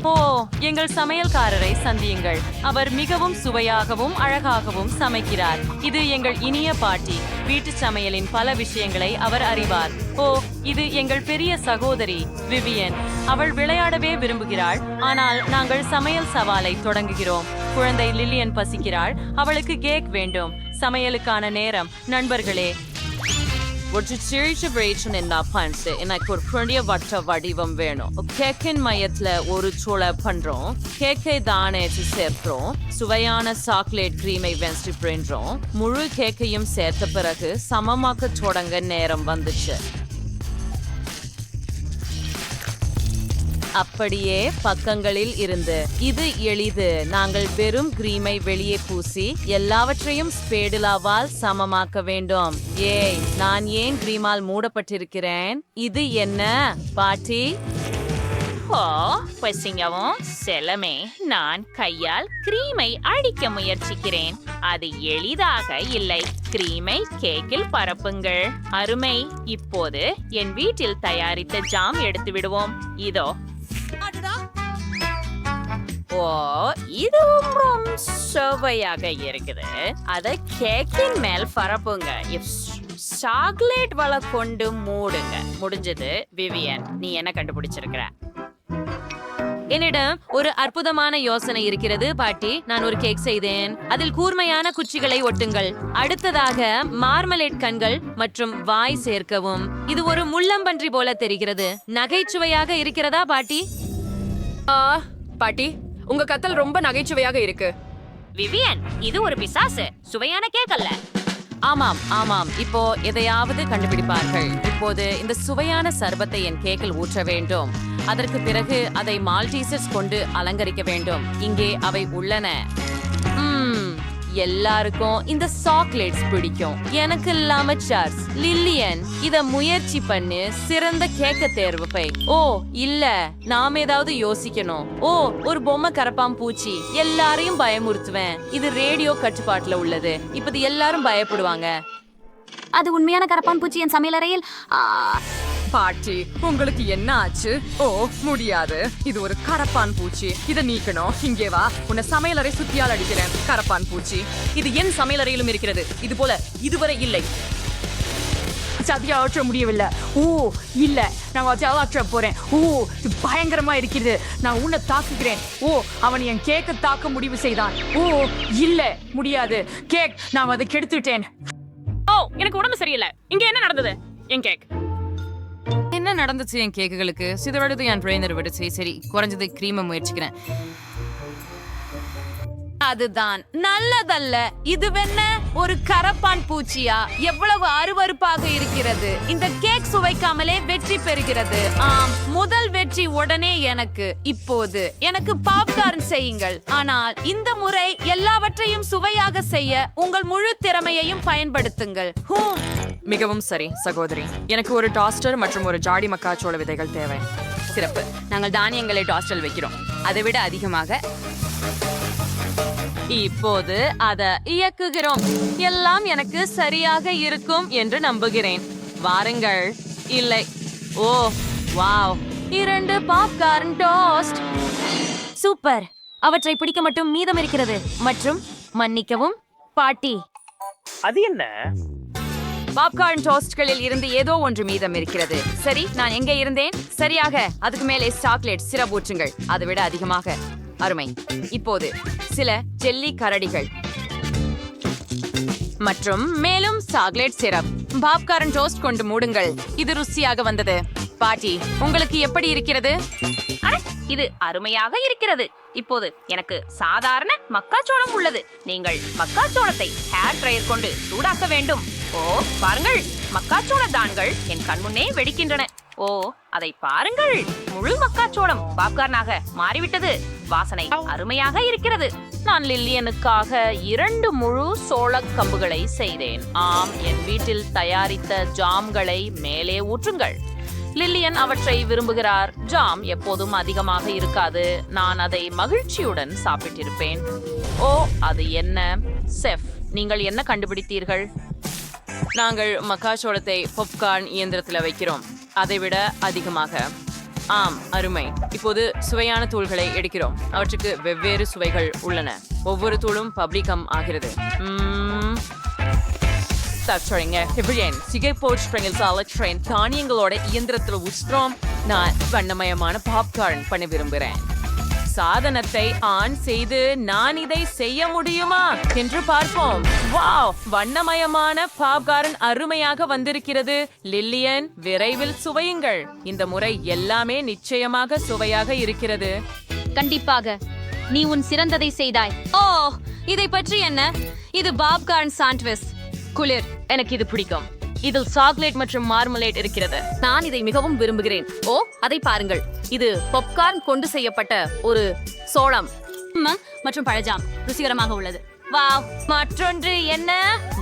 ஓ, எங்கள் சமையல்காரரை சந்தியுங்கள். அவர் மிகவும் சுவையாகவும் அழகாகவும் சமைக்கிறார். இது எங்கள் இனிய பாட்டி. வீட்டு சமையலின் பல விஷயங்களை அவர் அறிவார். ஓ, இது எங்கள் பெரிய சகோதரி விவியன். அவள் விளையாடவே விரும்புகிறாள். ஆனால் நாங்கள் சமையல் சவாலை தொடங்குகிறோம். குழந்தை லில்லியன் பசிக்கிறாள். அவளுக்கு கேக் வேண்டும். சமையலுக்கான நேரம். நண்பர்களே, ஒரு சிறிய பிரச்சனை எனக்கு ஒரு பெரிய வட்ட வடிவம் வேணும். கேக்கின் மையத்துல ஒரு சோளை பண்றோம். கேக்கை தானே சேர்க்கிறோம். சுவையான சாக்லேட் கிரீமை வென்ஸ்டி பண்றோம். முழு கேக்கையும் சேர்த்த பிறகு சமமாக்க தொடங்க நேரம் வந்துச்சு. அப்படியே பக்கங்களில் இருந்து இது எளிது. நாங்கள் வெறும் கிரீமை வெளியே பூசி எல்லாவற்றையும் ஸ்பேடுலாவால் சமமாக்க வேண்டும். ஏய், நான் ஏன் கிரீமால் மூடப்பட்டிருக்கிறேன்? இது என்ன பாட்டி? ஓ, பசிங்கவும் செல்லமே, நான் கையால் கிரீமை அடிக்க முயற்சிக்கிறேன். அது எளிதாக இல்லை. கிரீமை கேக்கில் பரப்புங்கள். அருமை. இப்போது என் வீட்டில் தயாரித்த ஜாம் எடுத்து விடுவோம். இதோ. ஓ, இதுவும் சுவையாக இருக்குது. அத கேக்கின் மேல் பரப்புங்க. சாக்லேட் வலை கொண்டு மூடுங்க. முடிஞ்சது. விவியன், நீ என்ன கண்டுபிடிச்சிருக்கிற? என்னிடம் ஒரு அற்புதமான யோசனை இருக்கிறது பாட்டி. நான் ஒரு கேக் செய்தேன். அதில் கூர்மையான குச்சிகளை ஒட்டுங்கள். அடுத்ததாக மார்மலேட் கண்கள் மற்றும் வாய் சேர்க்கவும். இது ஒரு முள்ளம்பன்றி போல தெரிகிறது. நகைச்சுவையாக இருக்கிறதா பாட்டி? பாட்டி, உங்க கத்தல் ரொம்ப நகைச்சுவையாக இருக்கு. விவியன், இது ஒரு பிசாசு. சுவையான கேக் அல்ல. ஆமாம் ஆமாம், இப்போ எதையாவது கண்டுபிடிப்பார்கள். இப்போது இந்த சுவையான சர்பத்தை என் கேக்கில் ஊற்ற வேண்டும். அதற்கு பிறகு அதை மால்டீசர்ஸ் கொண்டு அலங்கரிக்க வேண்டும். இங்கே அவை உள்ளன. எல்லாருக்கும் இந்த சாக்லேட்ஸ் பிடிக்கும். எனக்கு இல்லாம சார்ஸ். லில்லியன், இத முயற்சி பண்ணு. சிறந்த கேக்க தேர்வு பை. ஓ இல்ல, நாம ஏதாவது யோசிக்கணும். ஓ, ஒரு பொம்மை கரப்பான் பூச்சி. எல்லாரையும் பயமுறுத்துவேன். இது ரேடியோ கட்டுப்பாட்டுல உள்ளது. இப்ப எல்லாரும் பயப்படுவாங்க. அது உண்மையான கரப்பான் பூச்சி என் சமையலறையில். பாட்டி, உங்களுக்கு என்ன ஆச்சு? ஓ, முடியாது. இது ஒரு கரப்பான் பூச்சி. இதை நீக்கணும். இங்கே வா, உன்னை சமையலறை சுத்தியால் அடிக்கிறேன். கரப்பான் பூச்சி. இது என் சமையலறையிலும் இருக்கிறது. இது போல இதுவரை இல்லை. சதியா ஆற்ற முடியவில்லை. ஓ இல்ல, நான் ஆற்ற போறேன். ஓ, இது பயங்கரமா இருக்கிறது. நான் உன்னை தாக்குகிறேன். ஓ, அவன் என் கேக்க தாக்க முடிவு செய்தான். ஓ இல்ல, முடியாது. கேக், நான் அதை கெடுத்துட்டேன். ஓ, எனக்கு உடம்பு சரியில்லை. இங்க என்ன நடந்தது? என் கேக் என்ன நடந்துச்சு? என் கேக்குகளுக்கு சிதறடுது. என் ட்ரெயினர் விடுச்சு. சரி, குறைஞ்சது கிரீமை முயற்சிக்கிறேன். அதுதான் நல்லதல்ல. இதுவென்ன ஒரு கரப்பான் பூச்சியா? எவ்வளவு அருவருப்பாக இருக்கிறது. இந்த கேக் சுவைக்காமலே வெற்றி பெறுகிறது. ஆம், முதல் வெற்றி உடனே எனக்கு. இப்போது எனக்கு பாப்கார்ன் செய்யுங்கள். ஆனால் இந்த முறை எல்லாவற்றையும் சுவையாக செய்ய உங்கள் முழு திறமையையும் பயன்படுத்துங்கள். மிகவும் சரி சகோதரி. எனக்கு ஒரு டாஸ்டர் மற்றும் ஒரு ஜாடி மக்காச்சோள விதைகள் தேவை. சிறப்பு. நாங்கள் தானியங்களை டாஸ்டல் வைக்கிறோம். அதை விட அதிகமாக. இப்போது அதை இயக்குகிறோம். எல்லாம் எனக்கு சரியாக இருக்கும் என்று நம்புகிறேன். வாருங்கள். இல்லை. ஓ வாவ், 2 பாப்கார்ன் டோஸ்ட். சூப்பர். அவற்றை பிடிக்க மட்டும் மீதம் இருக்கிறது. மற்றும் மன்னிக்கவும் பாட்டி, அது என்ன? பாப்கார்ன் டோஸ்ட்களில் இருந்து ஏதோ ஒன்று மீதம் இருக்கிறது. சரி, நான் எங்கே இருந்தேன்? சரியாக. அதுக்கு மேலே சாக்லேட் சிரப் ஊற்றுங்கள். அதை விட அதிகமாக. அருமை. இப்போது சில ஜெல்லி கரடிகள் மற்றும் மேலும் சாக்லேட் சிரப். பாப்கார்ன் டோஸ்ட் கொண்டு மூடுங்கள். இது ருசியாக வந்தது. பாட்டி, உங்களுக்கு எப்படி இருக்கிறது? இது அருமையாக இருக்கிறது. இப்போது எனக்கு சாதாரண மக்காச்சோளம் உள்ளது. நீங்கள் மக்காச்சோளத்தை ஹேர் ட்ரையர் கொண்டு சூடாக்க வேண்டும். ஓ பாருங்கள், மக்காச்சோள தான்கள் என் கண்முன்னே வெடிக்கின்றன. ஓ, அதை பாருங்கள், முழு மக்காச்சோளம் பாப்கார்னாக மாறிவிட்டது. வாசனை அருமையாக இருக்கிறது. நான் லில்லியனுக்காக 2 முழு சோளக் கம்புகளை செய்தேன். ஆம், என் வீட்டில் தயாரித்த ஜாம்களை மேலே ஊற்றுங்கள். லில்லியன் அவற்றை விரும்புகிறார். ஜாம் எப்போதும் அதிகமாக இருக்காது. நான் அதை மகிழ்ச்சியுடன் சாப்பிட்டிருப்பேன். ஓ, அது என்ன? செஃப், நீங்கள் என்ன கண்டுபிடித்தீர்கள்? நாங்கள் மக்காச்சோளத்தை பாப்கார்ன் இயந்திரத்தில் வைக்கிறோம். அதை விட அதிகமாக. ஆம், அருமை. இப்போது சுவையான தூள்களை எடுக்கிறோம். அவற்றுக்கு வெவ்வேறு சுவைகள் உள்ளன. ஒவ்வொரு தூளும் பப்ளிகம் ஆகிறது. தானியங்களோட இயந்திரத்தில் உஷ்ணம். நான் வண்ணமயமான பாப்கார்ன் பண்ண விரும்புகிறேன். சாதனத்தை ஆன் செய்து நான் இதை செய்ய முடியுமா என்று பார்ப்போம். வாவ், வண்ணமயமான பாப்கார்ன் அருமையாக வந்திருக்கிறது. லில்லியன், விரைவில் சுவையுங்கள். இந்த முறை எல்லாமே நிச்சயமாக சுவையாக இருக்கிறது. கண்டிப்பாக நீ உன் சிறந்ததை செய்தாய். ஓ, இதை பற்றி என்ன? இது பாப்கார்ன் சாண்ட்விச். குளிர். எனக்கு இது பிடிக்கும். இதில் சாக்லேட் மற்றும் மார்மலேட் இருக்கிறது. நான் இதை மிகவும் விரும்புகிறேன். ஓ, அதை பாருங்கள். இது பாப்கார்ன் கொண்டு செய்யப்பட்ட ஒரு சோளம் மற்றும் பழஜாம். ருசிகரமாக உள்ளது. வாவ், மற்றொன்று என்ன?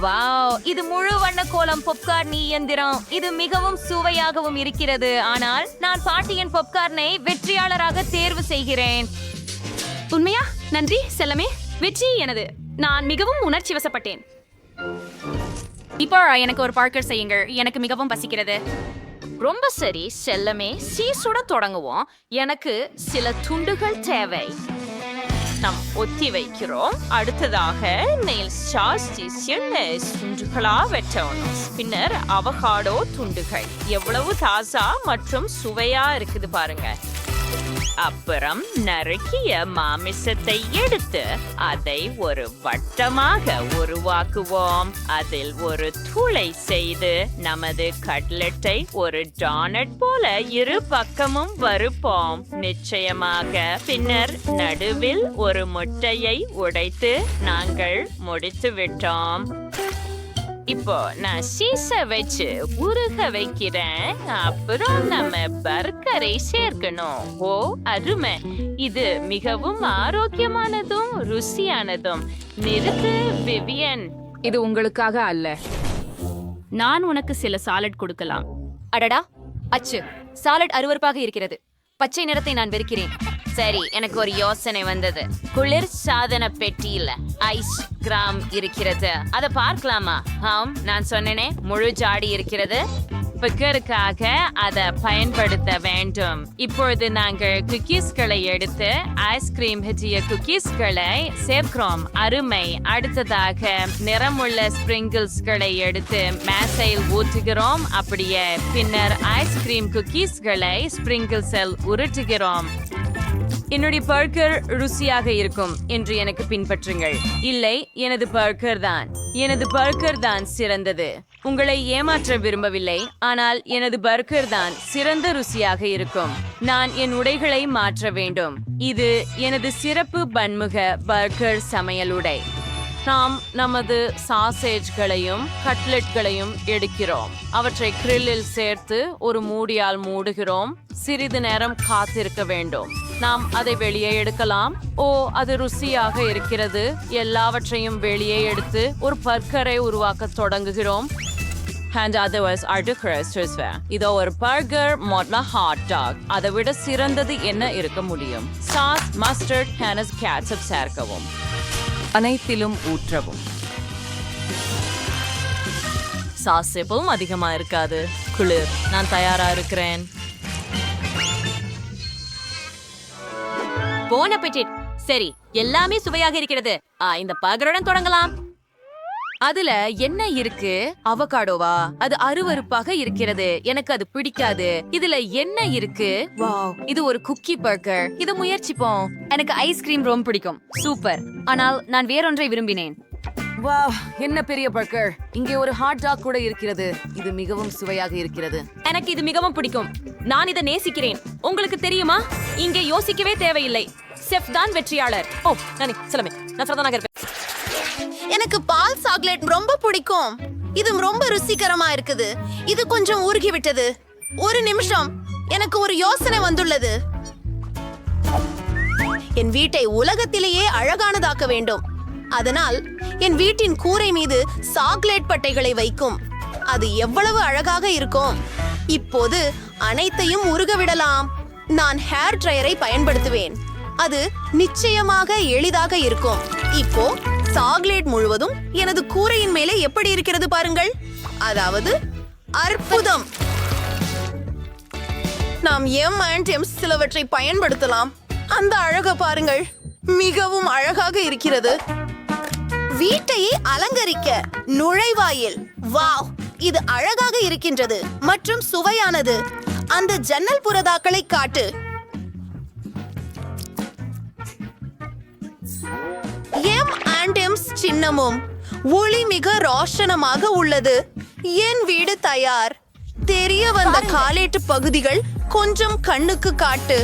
வாவ், இது முழு வண்ண கோலம் பாப்கார்ன் இயந்திரம். இது மிகவும் சுவையாகவும் இருக்கிறது. ஆனால் நான் பாட்டியின் பாப்கார்னை வெற்றியாளராக தேர்வு செய்கிறேன். உண்மையா? நன்றி செல்லமே. வெற்றி எனது. நான் மிகவும் உணர்ச்சி வசப்பட்டேன். இப்போ எனக்கு ஒரு பார்க்கர் செய்யுங்கள். எனக்கு மிகவும் பசிக்கிறது. ரொம்ப சரி செல்லமே, சீசுட தொடங்குவோம். எனக்கு சில துண்டுகள் தேவை. நாம் ஒத்தி வைக்கிறோம். அடுத்ததாக நெயில் சாஸ் துண்டுகளா வெட்டணும். பின்னர் அவகாடோ துண்டுகள். எவ்வளவு தாசா மற்றும் சுவையா இருக்குது பாருங்க. அப்புறம் நறுக்கிய மாமிசத்தை எடுத்து அதை ஒரு வட்டமாக உருவாக்குவோம். அதில் ஒரு துளை செய்து நமது கட்லெட்டை ஒரு டோனட் போல இரு பக்கமும் வறுப்போம். நிச்சயமாக. பின்னர் நடுவில் ஒரு முட்டையை உடைத்து நாங்கள் முடித்து விட்டோம். இப்போ நான் சீச வச்சு உருக வைக்கிறேன். அப்புறம் நம்ம பர்கரை சேர்க்கணும். ஓ, அருமை. இது மிகவும் ஆரோக்கியமானதும் ருசியானதும். நிறுத்து விவியன். இது உங்களுக்காக அல்ல. நான் உனக்கு சில சாலட் கொடுக்கலாம். அடடா, அச்சு. சாலட் அருவருப்பாக இருக்கிறது. பச்சை நிறத்தை நான் வெறுக்கிறேன். சரி, எனக்கு ஒரு யோசனை வந்தது. குளிர் சாதன பெட்டியில ஐஸ் கிராம் இருக்கிறது. அதை பார்க்கலாமா? ஆம், நான் சொன்னேனே, முழு ஜாடி இருக்கிறது. பர்கருக்காக அதை பயன்படுத்த வேண்டும். இப்பொழுது நாங்கள் குக்கீஸ்களை எடுத்து ஐஸ்கிரீம் ஹெட்டிய குக்கீஸ்களை சேர்க்கிறோம். அருமை. அடுத்ததாக நிறமுள்ள ஸ்பிரிங்கிள்ஸ்களை எடுத்து மேசையில் ஊற்றுகிறோம். அப்படியே. பின்னர் ஐஸ்கிரீம் குக்கீஸ்களை ஸ்பிரிங்கிள்ஸில் உருட்டுகிறோம். என்னுடைய பர்கர் ருசியாக இருக்கும் என்று எனக்கு பின்பற்றுங்கள். இல்லை, எனது பர்கர் தான். எனது பர்கர் தான் சிறந்தது. உங்களை ஏமாற்ற விரும்பவில்லை, ஆனால் எனது பர்கர் தான் சிறந்த ருசியாக இருக்கும். நான் என் உடைகளை மாற்ற வேண்டும். இது எனது சிறப்பு பன்முக பர்கர் சமையலுடை. நாம் நமது சாசேஜ்களையும் கட்லெட்களையும் எடுக்கிறோம். அவற்றை கிரில்லில் சேர்த்து ஒரு மூடியால் மூடுகிறோம். சிறிது நேரம் காத்திருக்க வேண்டும். நாம் அதை வெளியே எடுக்கலாம். ஓ, அது ருசியாக இருக்கிறது. எல்லாவற்றையும் வெளியே எடுத்து ஒரு பர்கரை உருவாக்க தொடங்குகிறோம். இதோ ஒரு பர்கர் மொட்னா ஹாட் டாக். அதை விட சிறந்தது என்ன இருக்க முடியும்? சாஸ், மஸ்டர்ட், ஹேனஸ் கேட்சப் சேர்க்கவும். அனைத்திலும் ஊற்றவும். சாஸ் எப்பவும் அதிகமா இருக்காது. குளிர். நான் தயாரா இருக்கிறேன். போன் அப்பிட்டிட். சரி, எல்லாமே சுவையாக இருக்கிறது. இந்த பர்கருடன் தொடங்கலாம். அதுல என்ன இருக்கு? அவகாடோவா? அது அருவருப்பாக இருக்கிறது. எனக்கு அது பிடிக்காது. இதுல என்ன இருக்கு? வாவ், இது ஒரு குக்கி பர்கர். இது முயற்சிப்போம். எனக்கு ஐஸ்கிரீம் ரொம்ப பிடிக்கும். சூப்பர். ஆனால் நான் வேறொன்றை விரும்பினேன். வாவ், என்ன பெரிய பர்கர். இங்கே ஒரு ஹாட் டாக் கூட இருக்கிறது. இது மிகவும் சுவையாக இருக்கிறது. எனக்கு இது மிகவும் பிடிக்கும். நான் இதை நேசிக்கிறேன். உங்களுக்கு தெரியுமா, இங்கே யோசிக்கவே தேவையில்லை. செஃப் தான் வெற்றியாளர். ஓ, நானே சொல்லமே, நான் சொல்லதான் இருப்பேன். எனக்கு பால் சாக்லேட் ரொம்ப பிடிக்கும். இது ரொம்ப ருசிகரமா இருக்குது. இது கொஞ்சம் ஊறுகி விட்டது. ஒரு நிமிஷம், எனக்கு ஒரு யோசனை வந்துள்ளது. என் வீட்டை உலகத்திலேயே அழகானதாக்க வேண்டும். அதனால் என் வீட்டின் கூரை மீது சாக்லேட் பட்டைகளை வைக்கும். அது எவ்வளவு அழகாக இருக்கும். இப்போது அனைத்தையும் உருக விடலாம். நான் ஹேர் ட்ரையரை பயன்படுத்துவேன். அது நிச்சயமாக எளிதாக இருக்கும். இப்போ சாக்லேட் முழுவதும் எனது கூரையின் மேலே எப்படி இருக்கிறது பாருங்கள். அதாவது அற்புதம். நாம் M&M சிலவற்றை பயன்படுத்தலாம். அந்த அழக பாருங்கள், மிகவும் அழகாக இருக்கிறது. வீட்டையே அலங்கரிக்க நுழைவாயில். வாவ், இது அழகாக இருக்கின்றது மற்றும் சுவையானது. அந்த ஜன்னல் புறதாக்களை காட்டு. M&M சின்னமும் ஒளி மிக ரோஷனமாக உள்ளது. என் வீடு தயார். தெரிய வந்த காலேட்டு பகுதிகள் கொஞ்சம் கண்ணுக்கு காட்டு.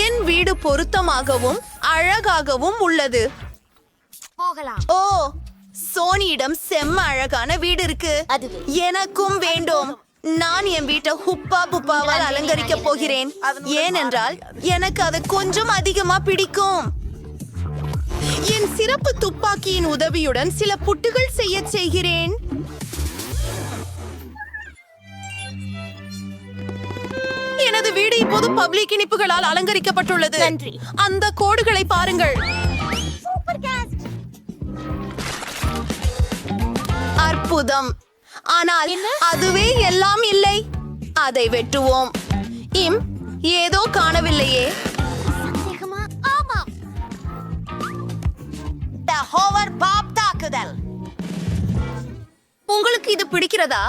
என் வீடு பொருத்தமாகவும் அழகாகவும் உள்ளது. ஓ, சோனியிடம் செம்ம அழகான வீடு இருக்கு. எனக்கும் வேண்டும். நான் என் வீட்டை ஹுப்பா புப்பாவால் அலங்கரிக்க போகிறேன். ஏனென்றால் எனக்கு அது கொஞ்சம் அதிகமா பிடிக்கும். என் சிறப்பு துப்பாக்கியின் உதவியுடன் சில புட்டுகள் செய்கிறேன். எனது வீடு இப்போது பப்ளிக் இனிப்புகளால் அலங்கரிக்கப்பட்டுள்ளது. அந்த கோடுகளை பாருங்கள். அற்புதம். ஆனால் அதுவே எல்லாம் இல்லை. அதை வெட்டுவோம். ஏதோ காணவில்லையே. உங்களுக்கு இது பிடிக்கிறதா?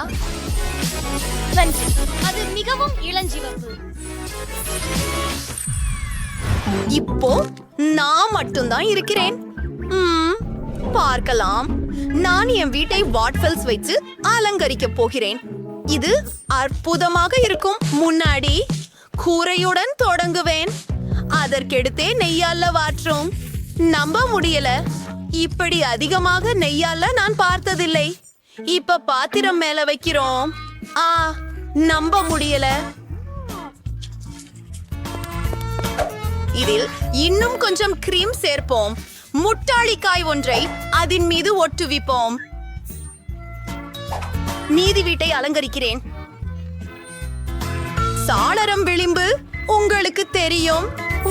அது மிகவும் இளஞ்சிவப்பு. இப்போ நான் மட்டும்தான் இருக்கிறேன். பார்க்கலாம். நான் என் வீட்டை வாட்ஃபெல்ஸ் வைத்து அலங்கரிக்க போகிறேன். இது அற்புதமாக இருக்கும். முன்னாடி கூரையுடன் தொடங்குவேன். அதற்கெடுத்தே நெய்யால வாற்றும். நம்ப முடியல. இப்படி அதிகமாக நெய்யால நான் பார்த்ததில்லை. இப்ப பாத்திரம் மேல வைக்கிறோம். நம்ப முடியல. இதில் இன்னும் கொஞ்சம் கிரீம் சேர்ப்போம். முட்டாளிக்காய் ஒன்றை அதன் மீது ஒட்டுவிப்போம். மீதி வீட்டை அலங்கரிக்கிறேன். சாளரம் விளிம்பு உங்களுக்கு தெரியும்.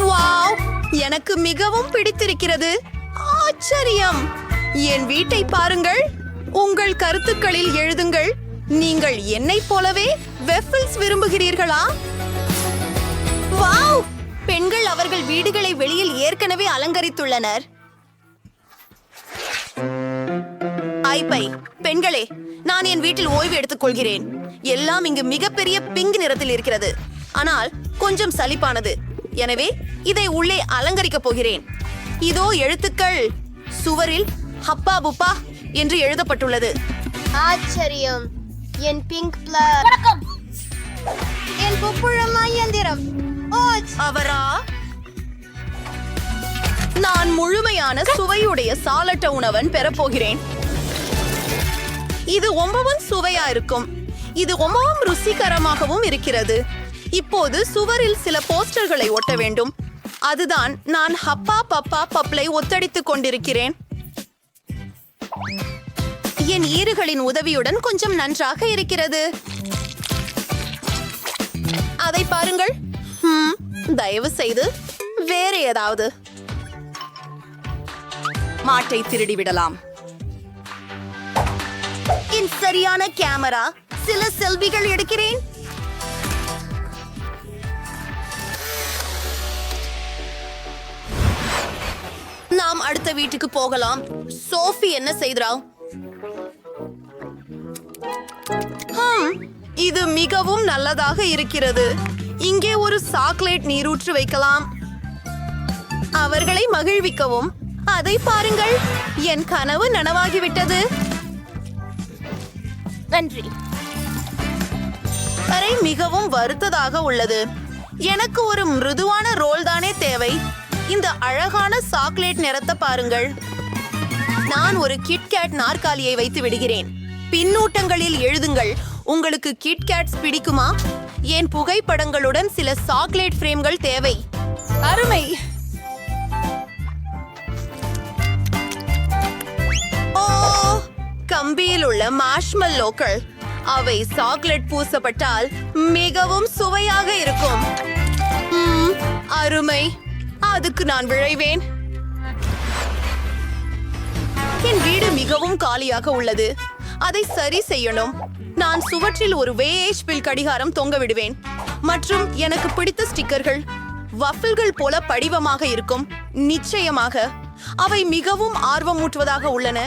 வாவ், எனக்கு மிகவும் பிடித்திருக்கிறது. ஆச்சரியம். என் வீட்டை பாருங்கள். உங்கள் கருத்துக்களில் எழுதுங்கள். நீங்கள் என்னைப் போலவே வெஃபிள்ஸ் விரும்புகிறீர்களா? வாவ், பெண்கள் அவர்கள் வீடுகளை வெளியில் ஏற்கனவே அலங்கரித்துள்ளனர். ஐபை பெண்களே, நான் என் வீட்டில் ஓய்வு எடுத்துக் கொள்கிறேன். எல்லாம் இங்கு மிகப்பெரிய பிங்க் நிறத்தில் இருக்கிறது, ஆனால் கொஞ்சம் சலிப்பானது. எனவே இதை உள்ளே அலங்கரிக்கப் போகிறேன். இதோ எழுத்துக்கள். சுவரில் ஹப்பா புப்பா என்று எழுதப்பட்டுள்ளது. ஆச்சரியம். என் பிங்க் பிளர். என் புப்புழமா இயந்திரம். அவரா? நான் முழுமையான சுவையுடைய சாலட்ட உணவன் பெறப்போகிறேன். இது ரொம்பவும் சுவையா இருக்கும். இது ரொம்பவும் ருசிகரமாகவும் இருக்கிறது. இப்போது சுவரில் சில போஸ்டர்களை ஒட்ட வேண்டும். அதுதான் நான் ஹப்பா பப்பா பப்ளை ஒத்தடித்துக் கொண்டிருக்கிறேன். என் ஈறுகளின் உதவியுடன் கொஞ்சம் நன்றாக இருக்கிறது. அதை பாருங்கள். தயவு செய்து வேற ஏதாவது மாட்டை திருடி விடலாம். என் சரியான கேமரா. சில செல்விகள் எடுக்கிறேன். நாம் அடுத்த வீட்டுக்கு போகலாம். சோஃபி என்ன செய்கிறா? இது மிகவும் நல்லதாக இருக்கிறது. இங்கே ஒரு சாக்லேட் நீரூற்று வைக்கலாம். அவர்களை மகிழ்விக்கவும். அதை பாருங்கள். என் கனவு நனவாகிவிட்டது. நன்றி. அறை மிகவும் வருத்ததாக உள்ளது. எனக்கு ஒரு மிருதுவான ரோல் தானே தேவை. இந்த அழகான சாக்லேட் நிறத்தை பாருங்கள். நான் ஒரு கிட்கேட் நாற்காலியை வைத்து விடுகிறேன். பின்னூட்டங்களில் எழுதுங்கள். உங்களுக்கு கிட்கேட்ஸ் பிடிக்குமா? என் புகைப்படங்களுடன் சில சாக்லேட் ஃப்ரேம்கள் தேவை. அருமை. ஓ, கம்பியில் உள்ள மார்ஷ்மெல்லோக்கள். அவை சாக்லேட் பூசப்பட்டால் மிகவும் சுவையாக இருக்கும். அருமை. அதுக்கு நான் விழைவேன். என் வீடு மிகவும் காலியாக உள்ளது. அதை சரி செய்யணும். நான் சுவற்றில் ஒரு வேஷ்பில் கடிகாரம் தொங்க விடுவேன். மற்றும் எனக்கு பிடித்த ஸ்டிக்கர்கள் வஃபிள்கள் போல படிவமாக இருக்கும். நிச்சயமாக அவை மிகவும் ஆர்வமூட்டுவதாக உள்ளன.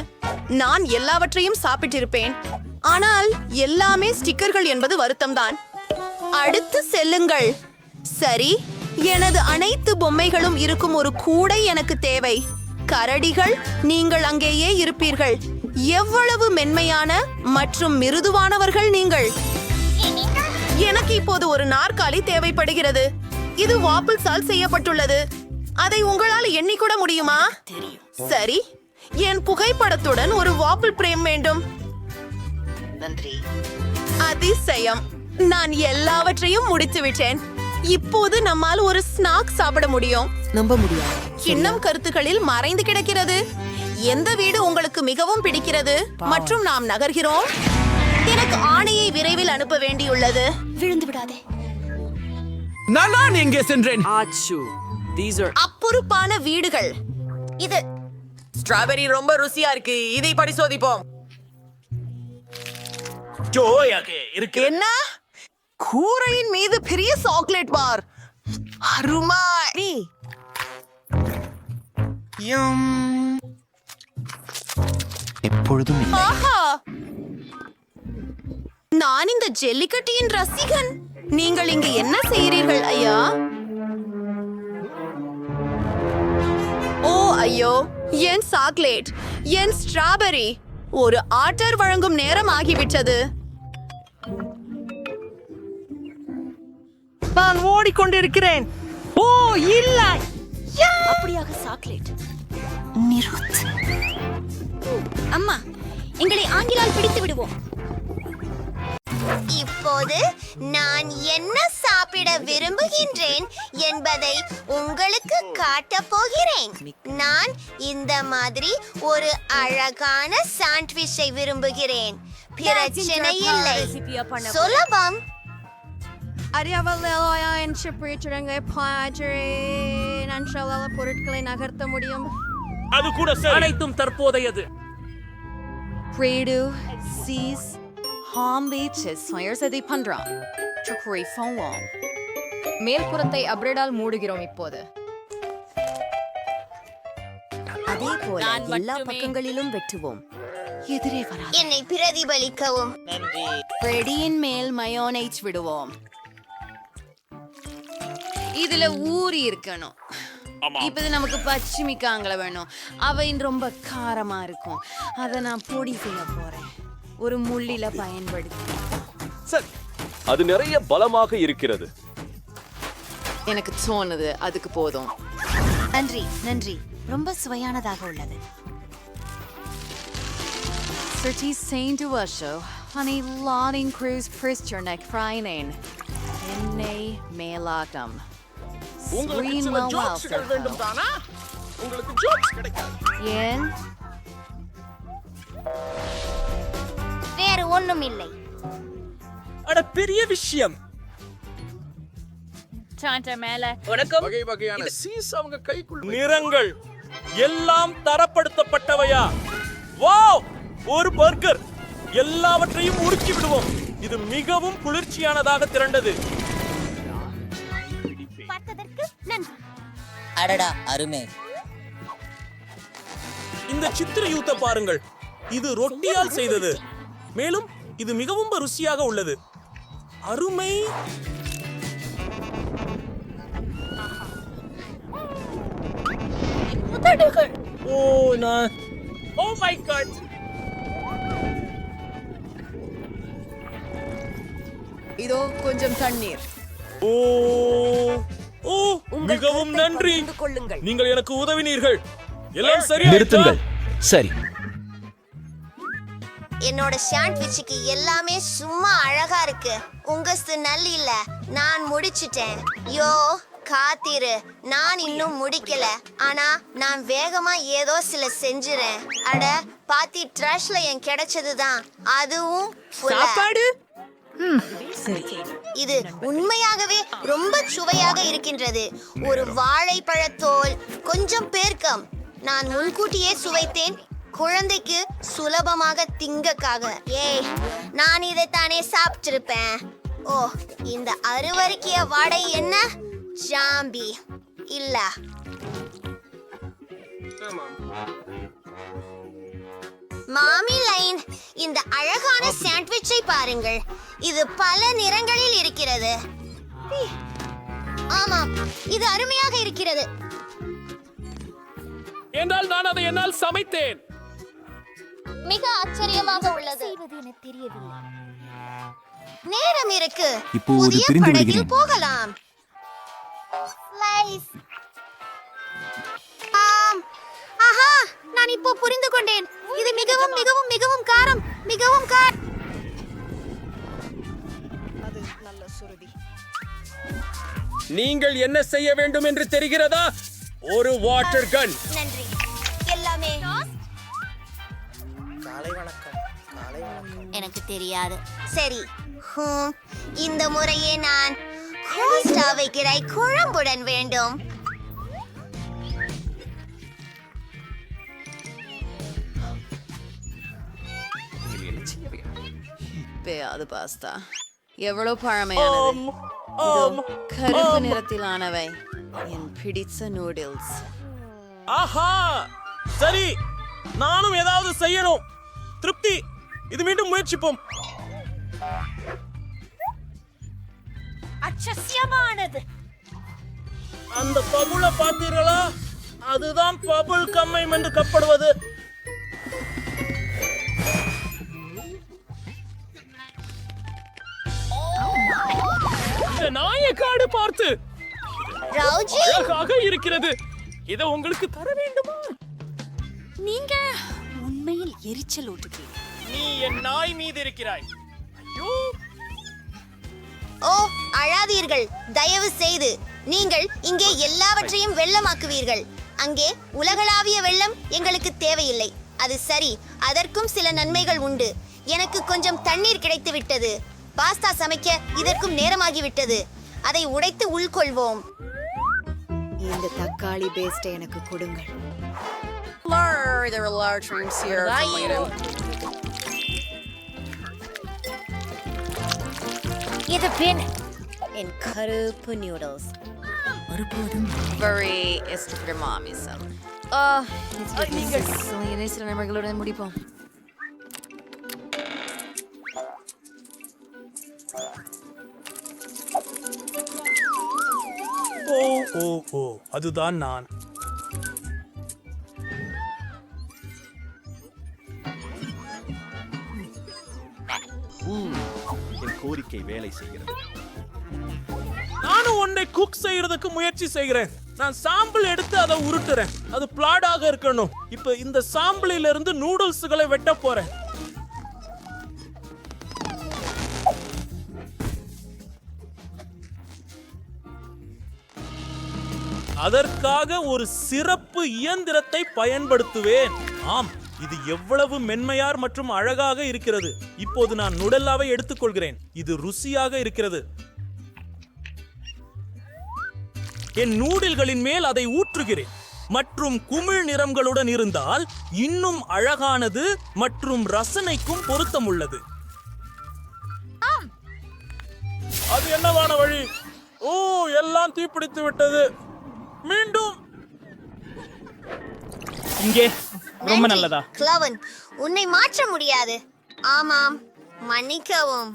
நான் எல்லாவற்றையும் சாப்பிட்டிருப்பேன், ஆனால் எல்லாமே ஸ்டிக்கர்கள் என்பது வருத்தம்தான். அடுத்து செல்லுங்கள். சரி, எனது அனைத்து பொம்மைகளும் இருக்கும் ஒரு கூடை எனக்கு தேவை. கரடிகள், நீங்கள் அங்கேயே இருப்பீர்கள். எவ்வளவு மென்மையான மற்றும் மிருதுவானவர்கள் நீங்கள். எனக்கு இப்போது ஒரு நாற்காலி தேவைப்படுகிறது. இது வாப்பிள்ஸால் செய்யப்பட்டுள்ளது. அதை உங்களால் எண்ணிக்கூட முடியுமா? சரி, என் புகைப்படத்துடன் ஒரு வாப்பிள் பிரேம் வேண்டும். அதிசயம், நான் எல்லாவற்றையும் முடித்து விட்டேன். இப்போது நம்மால் ஒரு ஸ்நாக் சாப்பிட முடியும். நம்ப முடியாது. இன்னும் கருத்துக்களில் மறைந்து கிடக்கிறது. எந்த வீடு உங்களுக்கு மிகவும் பிடிக்கிறது மற்றும் நாம் நகர்கிறோம். எனக்கு ஆணையை விரைவில் அனுப்ப வேண்டியுள்ளது. விழுந்து விடாதே. நான் எங்கே சென்றேன்? அப்புறுப்பான வீடுகள். இது ஸ்ட்ராபெரி ரொம்ப ருசியா இருக்கு. இதை பரிசோதிப்போம். என்ன? கூரையின் மீது பெரிய சாக்லேட் பார். அருமை. எப்பொழுதும் இல்லை. ஆஹா, நான் இந்த ஜெல்லிக்கட்டியின் ரசிகன். நீங்கள் இங்கு என்ன செய்கிறீர்கள் ஐயா? ஓ ஐயோ, என் சாக்லேட், என் ஸ்ட்ராபெரி. ஒரு ஆர்டர் வழங்கும் நேரம் ஆகிவிட்டது. நான் ஓடிக்கொண்டிருக்கிறேன். ஓ இல்லை, அப்படியாக சாக்லேட். அம்மா, எங்களை ஆங்கிலால் பிடித்து விடுவோம். இப்போது நான் என்ன சாப்பிட விரும்புகின்றேன் என்பதை உங்களுக்கு காட்டப் போகிறேன். நான் இந்த மாதிரி ஒரு அழகான சாண்ட்விச்சை விரும்புகிறேன். பிரச்சனை இல்லை, சுலபம். பொருட்களை நகர்த்த முடியும். அது கூட சரி. அனைத்தும் தற்போதையது. Credo, Cs, Hombi, Chesmires அதை பண்றான். Trickery phone. மேல்புறத்தை அப்ரேடால் மூடுகிறோம் இப்போது. அதே போல எல்லா பக்கங்களிலும் வெட்டுவோம். எதிரே வரா. என்னை பிரதிபலிக்கவும். பிரெடியின் மேல் மயோனைஸ் விடுவோம். இதுல ஊறி இருக்கணும். இப்போது நமக்கு பச்சிமிக்காங்களை வேணும். அவை ரொம்ப காரமா இருக்கும். அதை நான் பொடி செய்ய போறேன். ஒரு முள்ளில பயன்படுத்தி. சரி, அது நிறைய பலமாக இருக்கிறது. எனக்கு தோணுது அதுக்கு போதும். நன்றி நன்றி, ரொம்ப சுவையானதாக உள்ளது. Certi Saint Duasho, honey Lotting Cruise Pristernek Frining. Enne Melatum. உங்களுக்கு சில ஜோக்ஸ்கள் வேண்டும் தானா? உங்களுக்கு ஜோக்ஸ் கிடைக்காது. ஏன்? வேறு ஒண்ணும் இல்லை. அட பெரிய விஷயம். வகை வகையான சீஸ் அவங்க கைக்குள். நிறங்கள் எல்லாம் தரப்படுத்தப்பட்டவையா? வாவ், ஒரு பர்கர். எல்லாவற்றையும் உருக்கி விடுவோம். இது மிகவும் குளிர்ச்சியானதாக திரண்டது. அடடா, அருமை. இந்த சித்திரயூத்தை பாருங்கள். இது ரொட்டியால் செய்தது. மேலும் இது மிகவும் ருசியாக உள்ளது. அருமை. ஓ நான் ஓ மை காட். இதோ கொஞ்சம் தண்ணீர். ஓ ஓ, மிகவும் நன்றி. நீங்கள் எனக்கு உதவினீர்கள். எல்லாம் சரியா? நிறுத்துங்கள். சரி, என்னோட சாண்ட்விச்சுக்கு எல்லாமே சும்மா அழகா இருக்கு. உங்க நல்ல இல்ல, நான் முடிச்சிட்டேன். யோ காத்திரு, நான் இன்னும் முடிக்கல. ஆனா நான் வேகமா ஏதோ சில செஞ்சுறேன். அட பாத்தி, ட்ரஷ்ல என் கிடைச்சதுதான். அதுவும் சாப்பாடு. இது உண்மையாகவே ரொம்ப சுவையாக இருக்கின்றது. ஒரு வாழைப்பழத்தோல், கொஞ்சம் பேர்க்கம். நான் முன்கூட்டியே சுவைத்தேன், குழந்தைக்கு சுலபமாக திங்கக்காக. ஏய், நான் இதைத்தானே சாப்பிட்டிருப்பேன். ஓ, இந்த அருவருக்கிய வாடை என்ன? ஜாம்பி இல்ல. மாமி லைன், இந்த அழகான சாண்ட்விச்சை பாருங்கள். இது பல நிறங்களில் இருக்கிறது. ஆமாம், இது அருமையாக இருக்கிறது. என்றால் நான் அதை என்னால் சமைத்தேன். மிக ஆச்சரியமாக உள்ளது. நேரம் இருக்கு. புதிய படகில் போகலாம். ஆம். ஆஹா, நான் இப்போ புரிந்து கொண்டேன். இது மிகவும் மிகவும் மிகவும் காரம். மிகவும் நீங்கள் என்ன செய்ய வேண்டும் என்று தெரிகிறதா? ஒரு வாட்டர் கன். நன்றி. எல்லாமே எனக்கு தெரியாது. சரி, இந்த முறையே நான் கோஸ்டாவை கிரை குழம்புடன் வேண்டும். பேயாது பாஸ்தா எவ்வளவு பழமையானது. இதோ, கருப்பு நிறத்திலானவை என் பிடித்த நூடுல்ஸ். ஆஹா, சரி, நானும் ஏதாவது செய்யணும். திருப்தி, இது மீண்டும் முயற்சிப்போம். அச்சசியமானது. அந்த பபுளை பார்த்தீர்களா? அதுதான் பபுள் கம்மைம் என்று கப்படுவது. நாயக்காடு பார்த்து ராஜி, அழகாக இருக்கிறது. இதை உங்களுக்கு தர வேண்டுமா? நீங்க உண்மையில் எரிச்சல் ஊட்டுகிறீர்கள். நீ என் நாய் மீது இருக்கிறாய். ஐயோ, ஓ, அழாதீர்கள். தயவு செய்து நீங்கள் இங்கே எல்லாவற்றையும் வெள்ளமாக்குவீர்கள். அங்கே உலகளாவிய வெள்ளம் எங்களுக்கு தேவையில்லை. அது சரி, அதற்கும் சில நன்மைகள் உண்டு. எனக்கு கொஞ்சம் தண்ணீர் கிடைத்து விட்டது. பாஸ்தா சமைக்க இதற்கும் நேரமாகிவிட்டது. அதை உடைத்து உள்கொள்வோம். இந்த தக்காளி பேஸ்டை எனக்கு கொடுங்கள். இது பின் என் கருப்பு நூடுல்ஸ். Very estúpido மாமிசம். நீங்கள் சில நண்பர்களுடன் முடிப்போம். ஓ ஓ ஓ, அதுதான் நான். என் கோரிக்கை வேலை செய்கிறது. நானும் ஒன்றை குக் செய்யறதுக்கு முயற்சி செய்கிறேன். நான் சாம்பிள் எடுத்து அதை உருட்டுறேன். அது பிளாடாக இருக்கணும். இப்ப இந்த சாம்பிளில இருந்து நூடுல்ஸ்களை வெட்ட போறேன். அதற்காக ஒரு சிறப்பு இயந்திரத்தை பயன்படுத்துவேன். ஆம், இது எவ்வளவு மென்மையார் மற்றும் அழகாக இருக்கிறது. இப்போது நான் நுடல்லாவை எடுத்துக்கொள்கிறேன். இது ருசியாக இருக்கிறது. என் நூடில்களின் மேல் அதை ஊற்றுகிறேன். மற்றும் குமிழ் நிறங்களுடன் இருந்தால் இன்னும் அழகானது மற்றும் ரசனைக்கும் பொருத்தம் உள்ளது. அது என்னவான வழி? ஓ, எல்லாம் தீப்பிடித்து விட்டது. மீண்டும் இங்கே ரொம்ப நல்லதா? கிளவன், உன்னை மாற்ற முடியாது. ஆமாம், மன்னிக்கவும்.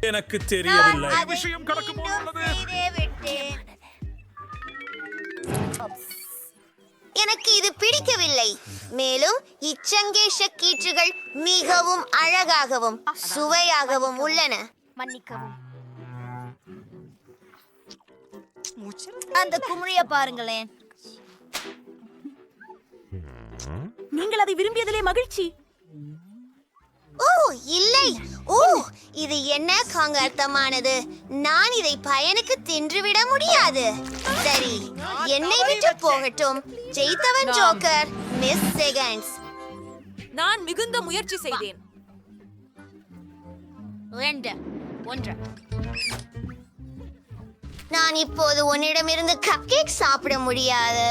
எனக்கு தெரியவில்லை. விஷயம் கடக்க போகிறது. எனக்கு இது பிடிக்கவில்லை. மேலும் இச்சங்கேஷ கீற்றுகள் மிகவும் அழகாகவும் சுவையாகவும் உள்ளன. மன்னிக்கவும். அந்த குமிழிய பாருங்களேன். நீங்கள் அதை விரும்பியதிலே மகிழ்ச்சி. ஓ இல்லை, ஓ இது என்ன காங்கர்த்தமானது. நான் இதை பயனுக்கு தின்றுவிட முடியாது. சரி, என்னை விட்டு போகட்டும். ஜெயித்தவன் ஜோக்கர், மிஸ் செகண்ட்ஸ். நான் மிகுந்த முயற்சி செய்தேன். நான் இப்போது உன்னிடமிருந்து கப்கேக் சாப்பிட முடியாது.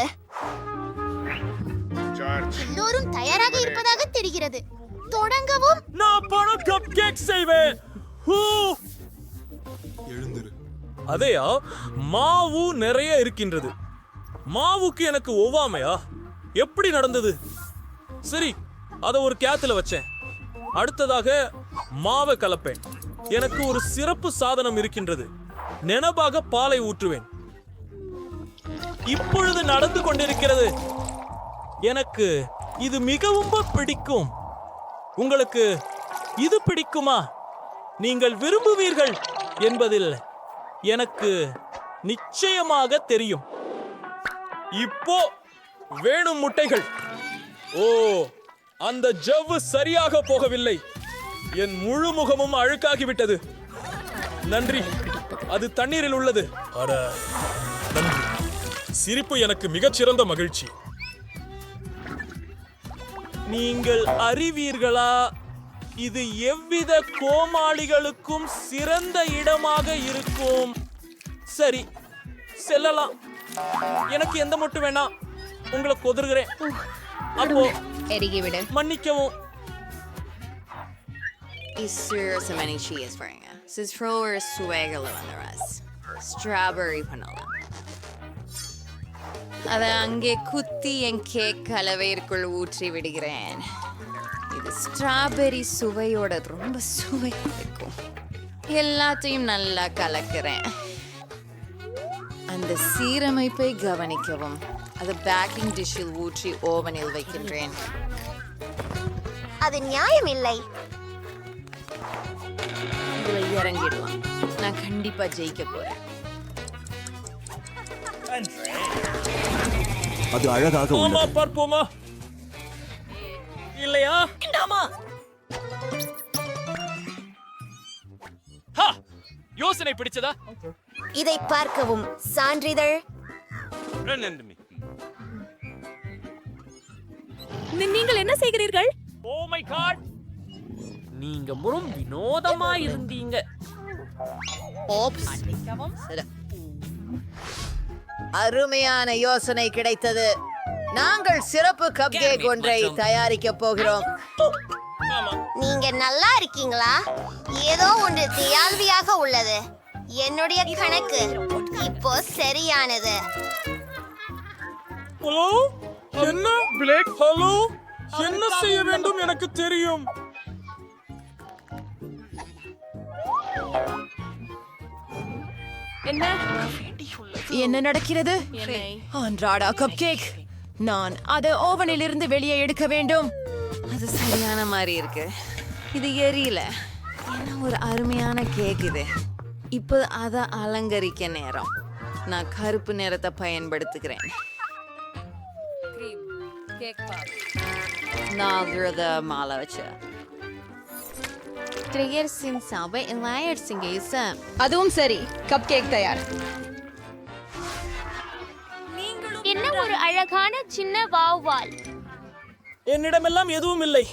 எல்லோரும் தயாராக இருப்பதாக தெரிகிறது. தொடங்கவும். நான் பணம் கப் கேக் செய்வேன். ஹூ! அதேயா, மாவு நிறைய இருக்கின்றது. மாவுக்கு எனக்கு ஒவ்வாமையா? எப்படி நடந்தது? சரி, அதை ஒரு கேத்துல வச்சேன். அடுத்ததாக மாவை கலப்பேன். எனக்கு ஒரு சிறப்பு சாதனம் இருக்கின்றது. நினைவாக பாலை ஊற்றுவேன். இப்பொழுது நடந்து கொண்டிருக்கிறது. எனக்கு இது மிகவும் பிடிக்கும். உங்களுக்கு இது பிடிக்குமா? நீங்கள் விரும்புவீர்கள் என்பதில் எனக்கு நிச்சயமாக தெரியும். இப்போ வேணும் முட்டைகள். ஓ, அந்த ஜவ்வு சரியாக போகவில்லை. என் முழு முகமும் அழுக்காகிவிட்டது. நன்றி, அது தண்ணீரில் உள்ளது. அட, நன்றி. சிரிப்பு எனக்கு மிகச்சிறந்த மகிழ்ச்சி. நீங்கள் அறிவீர்களா, இது எவ்வித கோமாளிகளுக்கும் சிறந்த இடமாக இருக்கும். சரி, செல்லலாம். எனக்கு எந்த மட்டும் வேணாம். உங்களை கொதிர்கிறேன். அப்போ மன்னிக்கவும். ஸ்ட்ராபெரி பண்ணலாம். அதை அங்கே குத்தி என் கேக் கலவைக்குள் ஊற்றி விடுகிறேன். இது ஸ்ட்ராபெரி சுவையோட ரொம்ப சுவையா இருக்கும். எல்லாத்தையும் நல்லா கலக்கிறேன். அந்த சீரமைப்பை கவனிக்கவும். அதை பேக்கிங் டிஷ்ஷில் ஊற்றி ஓவனில் வைக்கின்றேன். அது நியாயம் இல்லை. இதுல இறங்கிடலாம். நான் கண்டிப்பா ஜெயிக்க போறேன். அது அழகாக உள்ளது. பார்ப்போமா? இல்லையா? யோசனை பிடிச்சதா? இதை பார்க்கவும். சான்றிதழ். நீங்கள் என்ன செய்கிறீர்கள்? ஓ மை காட், நீங்க முறும் வினோதமா இருந்தீங்க. அருமையான யோசனை கிடைத்தது. நாங்கள் சிறப்பு கப் கேக் ஒன்றை தயாரிக்க போகிறோம். நீங்க நல்லா இருக்கீங்களா? ஏதோ ஒன்று தியால்வியாக உள்ளது. என்னுடைய கணக்கு இப்போ சரியானது. ஹலோ, என்ன பிளேக்? ஹலோ, என்ன செய்ய வேண்டும் எனக்கு தெரியும். என்ன நடக்கிறது? அன்றாடா கப் கேக். நான் அதை ஓவனில் இருந்து வெளியே எடுக்க வேண்டும். அது சரியான மாதிரி இருக்கு. இது எரியல. என்ன ஒரு அருமையான கேக் இது. இப்போ அதை அலங்கரிக்க நேரம். நான் கருப்பு நிறத்தை பயன்படுத்துகிறேன். நான் மாலை வச்சு அதுவும் சரி, கப் கேக் தயார். என்ன ஒரு அழகான சின்ன வாவ்வால். என்னிடமெல்லாம் எதுவும் இல்லை.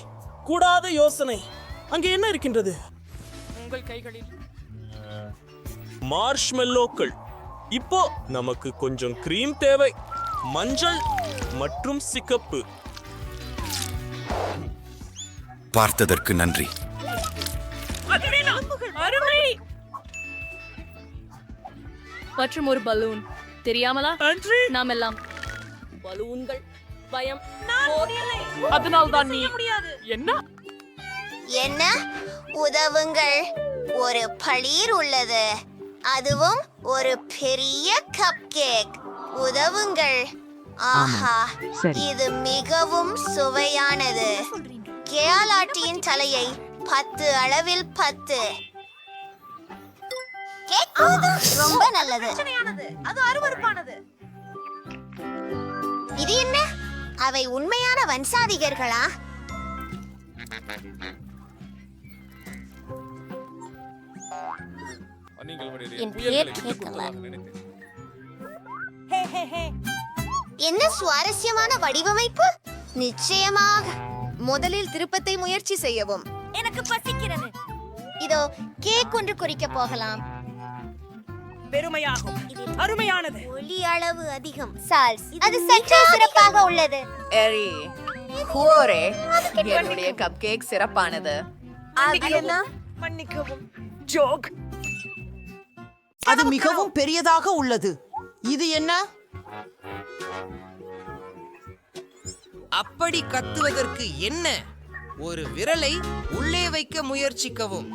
கூடாத யோசனை. அங்கே என்ன இருக்கின்றது? உங்கள் கைகளில் மார்ஷ்மெல்லோக்கள். இப்போ நமக்கு கொஞ்சம் கிரீம் தேவை. மஞ்சள் மற்றும் சிகப்பு. பார்த்ததற்கு நன்றி. மற்றும் ஒரு பலூன். தெரியாமலா? நாம் எல்லாம் பலூன்கள். பயம். அதனால் தான் நீ என்ன என்ன உதவுங்கள். ஒரு பளீர் உள்ளது. அதுவும் ஒரு பெரிய கப் கேக். உதவுங்கள். ஆஹா, இது மிகவும் சுவையானது. கேலாட்டியின் தலையை 10 அளவில் 10. கேக் ரொம்ப நல்லது. அது அருவருப்பானது. இது என்ன? அவை உண்மையான வன்சாதிகர்களா? என் பேர் கேட்கல. என்ன சுவாரஸ்யமான வடிவமைப்பு. நிச்சயமாக. முதலில் திருப்பத்தை முயற்சி செய்யவும். எனக்கு பசிக்கிறது. இதோ கேக் ஒன்று குறிக்க போகலாம். பெருமையாகும். அருமையானது. ஒலி அளவு அதிகம். சால்ஸ், அது சற்றே சிறப்பாக உள்ளது. எரி, ஹூரே, என்னுடைய கப் கேக் சிறப்பானது. அது என்ன? அது மிகவும் பெரியதாக உள்ளது. இது என்ன? அப்படி கத்துவதற்கு என்ன? ஒரு விரலை உள்ளே வைக்க முயற்சிக்கவும்.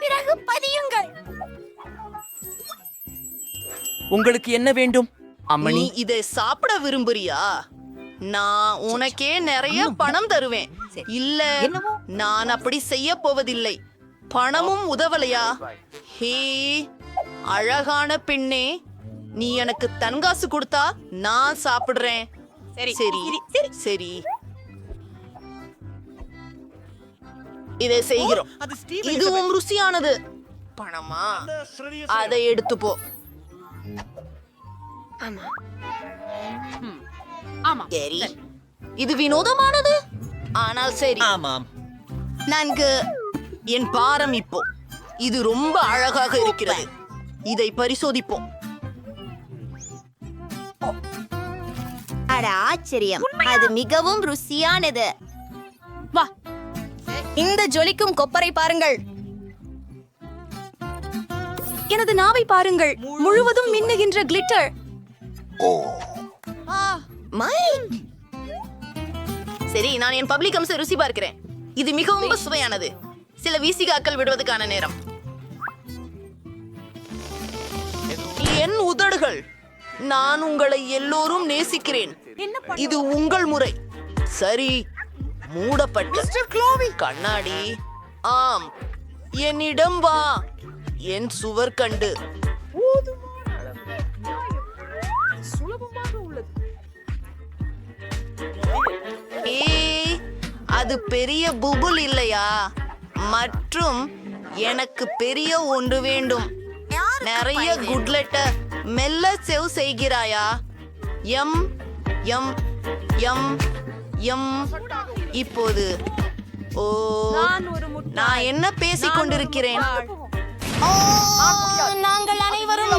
பிறகு பதியுங்கள். உங்களுக்கு என்ன வேண்டும் நீ இதை சாப்பிட விரும்புறியா? நான் உனக்கே நிறைய பணம் தருவேன். இல்ல, நான் அப்படி செய்ய போவதில்லை. பணமும் உதவலையா? ஹே, அழகான பெண்ணே, நீ எனக்கு தன்காசு கொடுத்தா நான் சாப்பிடுறேன். சரி சரி, இதை செய்கிறோம். இதுவும் ருசியானது. பணமா? அதை எடுத்து போ. சரி, இது வினோதமானது, ஆனால் சரி. ஆமாம். நன்கு. என் பாரம் இப்போ. இது ரொம்ப அழகாக இருக்கிறது. இதை பரிசோதிப்போம். அட ஆச்சரியம், அது மிகவும் ருசியானது. வா, இந்த ஜொலிக்கும் கொப்பரை பாருங்கள். எனது நாவை பாருங்கள், முழுவதும் மின்னுகின்ற கிளிட்டர். சரி, நான் என் பப்ளிக் அம்ச ருசி பார்க்கிறேன். இது மிகவும் சுவையானது. சில வீசிகாக்கள் விடுவதற்கான நேரம். என் உதடுகள், நான் உங்களை எல்லோரும் நேசிக்கிறேன். இது உங்கள் முறை. சரி, மூடப்பட்ட கண்ணாடி. ஆம், என்னிடம் வா. என் சுவர் கண்டு. ஏய், அது பெரிய புபுல் இல்லையா? மற்றும் எனக்கு பெரிய ஒன்று வேண்டும். நிறைய குட்லெட்ட மெல்ல சேவ் செய்கிறாயா? எம் எம் எம் எம். இப்போது ஓ, நான் என்ன பேசிக் கொண்டிருக்கிறேன்? நாங்கள் அனைவரும்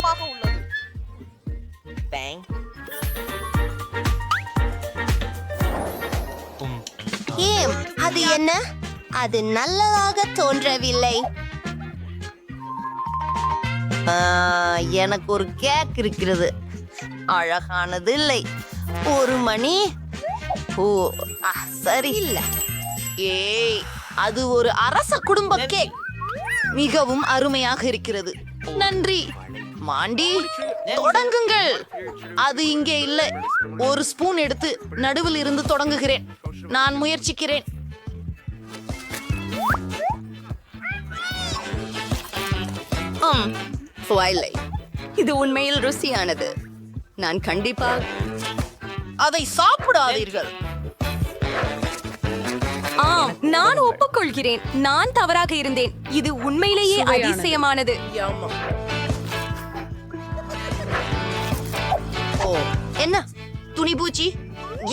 ஏம், அது என்ன? அது நல்லதாக தோன்றவில்லை. எனக்கு ஒரு கேக் இருக்கிறது. அழகானது இல்லை. ஒரு மணி. ஓ, சரி இல்ல. ஏய், அது ஒரு அரச குடும்ப கேக். மிகவும் அருமையாக இருக்கிறது. நன்றி மாண்டி. தொடங்குங்கள். அது இங்கே இல்லை. ஒரு ஸ்பூன் எடுத்து நடுவில் இருந்து தொடங்குகிறேன். நான் முயற்சிக்கிறேன். இது உண்மையில் ருசியானது. நான் கண்டிப்பாக அதை சாப்பிடாதீர்கள். ஆம், நான் ஒப்புக்கொள்கிறேன். நான் தவறாக இருந்தேன். இது உண்மையிலேயே அதிசயமானது. ஓ, என்ன துணி பூச்சி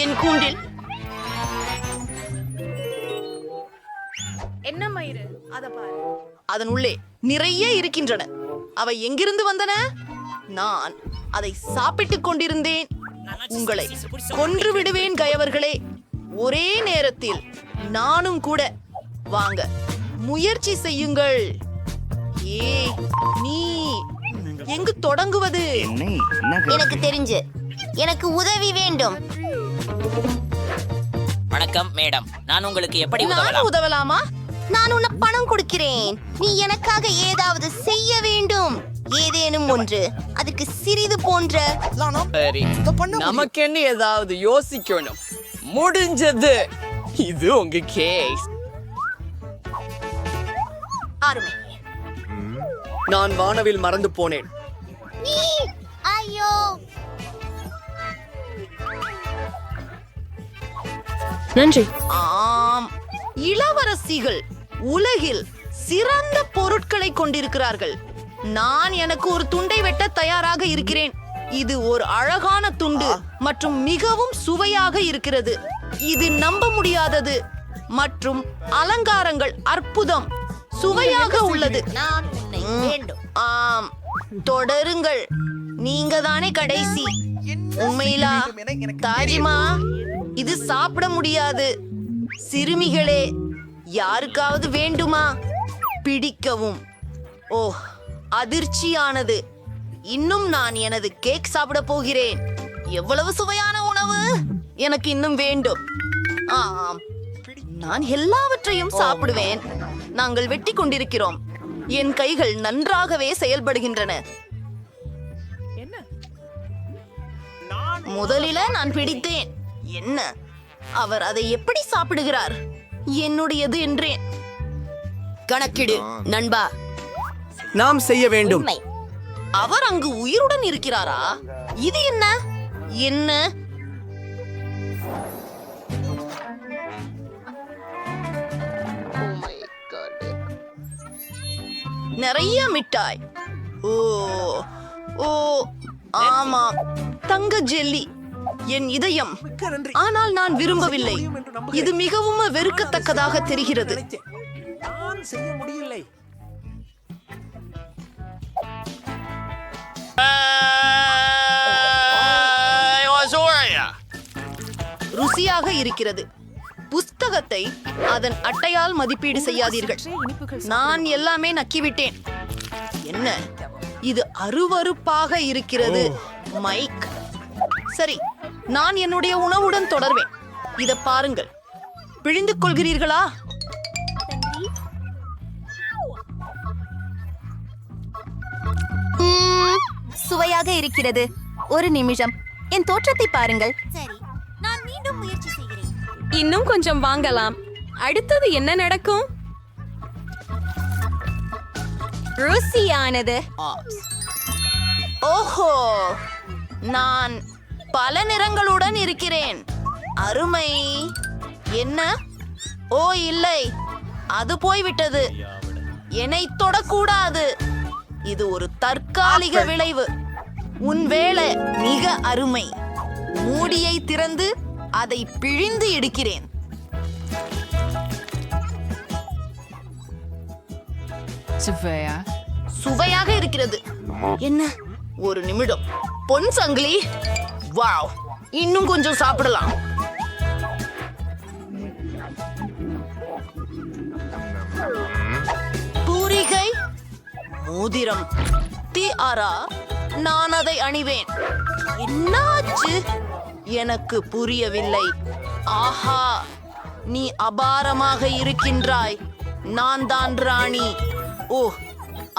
என் கூண்டில்? என்ன மயிறு? அத பாரு. அதன் உள்ளே நிறைய இருக்கின்றன. அவை எங்கிருந்து வந்தன? நான் அதை சாப்பிட்டுக் கொண்டிருந்தேன். உங்களை கொன்று விடுவேன் கயவர்களே. ஒரே நேரத்தில் நானும் கூட. வாங்க, முயற்சி செய்யுங்கள். ஏய், நீ எங்கு தொடங்குவது? எனக்கு தெரிஞ்சு, எனக்கு உதவி வேண்டும். வணக்கம் மேடம், நான் உங்களுக்கு எப்படி நான் உதவலாமா? நான் உனக்கு பணம் கொடுக்கிறேன். நீ எனக்காக ஏதாவது செய்ய வேண்டும். ஏதேனும் ஒன்று. அதுக்கு சிறிது போன்ற. சரி, நமக்கு என்ன ஏதாவது யோசிக்கணும். முடிஞ்சது. இது உங்க கேஸ். அருமை. நான் வானவில் மறந்து போனேன். ஐயோ, நன்றி. ஆம், இளவரசிகள் உலகில் சிறந்த பொருட்களை கொண்டிருக்கிறார்கள். நான் எனக்கு ஒரு துண்டை வெட்ட தயாராக இருக்கிறேன். இது ஒரு அழகான துண்டு மற்றும் மிகவும் சுவையாக இருக்கிறது. இது நம்ப முடியாதது மற்றும் அலங்காரங்கள் அற்புதம். சுவையாக உள்ளது. நான் உன்னை வேண்டும். ஆம், தொடருங்கள். நீங்க தானே கடைசி. உண்மையிலா தாஜிமா இது சாப்பிட முடியாது. சிறுமிகளே, யாருக்காவது வேண்டுமா? பிடிக்கவும். ஓ, அதிர்ச்சியானது. இன்னும் நான் எனது கேக் சாப்பிட போகிறேன். எவ்வளவு சுவையான உணவு! எனக்கு இன்னும் வேண்டும். ஆம், நான் எல்லாவற்றையும் சாப்பிடுவேன். நாங்கள் வெட்டி கொண்டிருக்கிறோம். என் கைகள் நன்றாகவே செயல்படுகின்றன. முதலில நான் பிடித்தேன். என்ன, அவர் அதை எப்படி சாப்பிடுகிறார்? என்னுடையது என்றேன். கணக்கிடு நண்பா. நாம் செய்ய வேண்டும். அவர் அங்கு உயிருடன் இருக்கிறாரா? இது என்ன என்ன? நிறைய மிட்டாய். ஓ ஓ ஆமாம், தங்க ஜெல்லி. என் இதயம். ஆனால் நான் விரும்பவில்லை. இது மிகவும் வெறுக்கத்தக்கதாக தெரிகிறது. நான் செய்ய முடியலை. ருசியாக இருக்கிறது. புஸ்தகத்தை அதன் அட்டையால் மதிப்பீடு செய்யாதீர்கள். நான் எல்லாமே நக்கிவிட்டேன். என்ன, இது அருவருப்பாக இருக்கிறது. மைக், சரி, நான் என்னுடைய உணவுடன் தொடர்வேன். இத பாருங்கள். பிழிந்து கொள்கிறீர்களா? சுவையாக இருக்கிறது. ஒரு நிமிஷம், என் தோற்றத்தை பாருங்கள். சரி, நான் மீண்டும் முயற்சி செய்கிறேன். இன்னும் கொஞ்சம் வாங்கலாம். அடுத்தது என்ன நடக்கும்? ருசியானது. ஓஹோ, நான் பல நிறங்களுடன் இருக்கிறேன். அருமை. என்ன? ஓ இல்லை, அது போய்விட்டது. என்னை தொடக்கூடாது. இது ஒரு தற்காலிக விளைவு. உன் வேலை மிக அருமை. மூடியை திறந்து அதை பிழிந்து எடுக்கிறேன். சுவையாக இருக்கிறது. என்ன, ஒரு நிமிடம். பொன் சங்கிலி. வாவ், இன்னும் கொஞ்சம் சாப்பிடலாம். பூரிகை, மோதிரம், திஆரா. நான் அதை அணிவேன். என்னாச்சு? எனக்கு புரியவில்லை. ஆஹா, நீ அபாரமாக இருக்கின்றாய். நான் தான் ராணி. ஓ,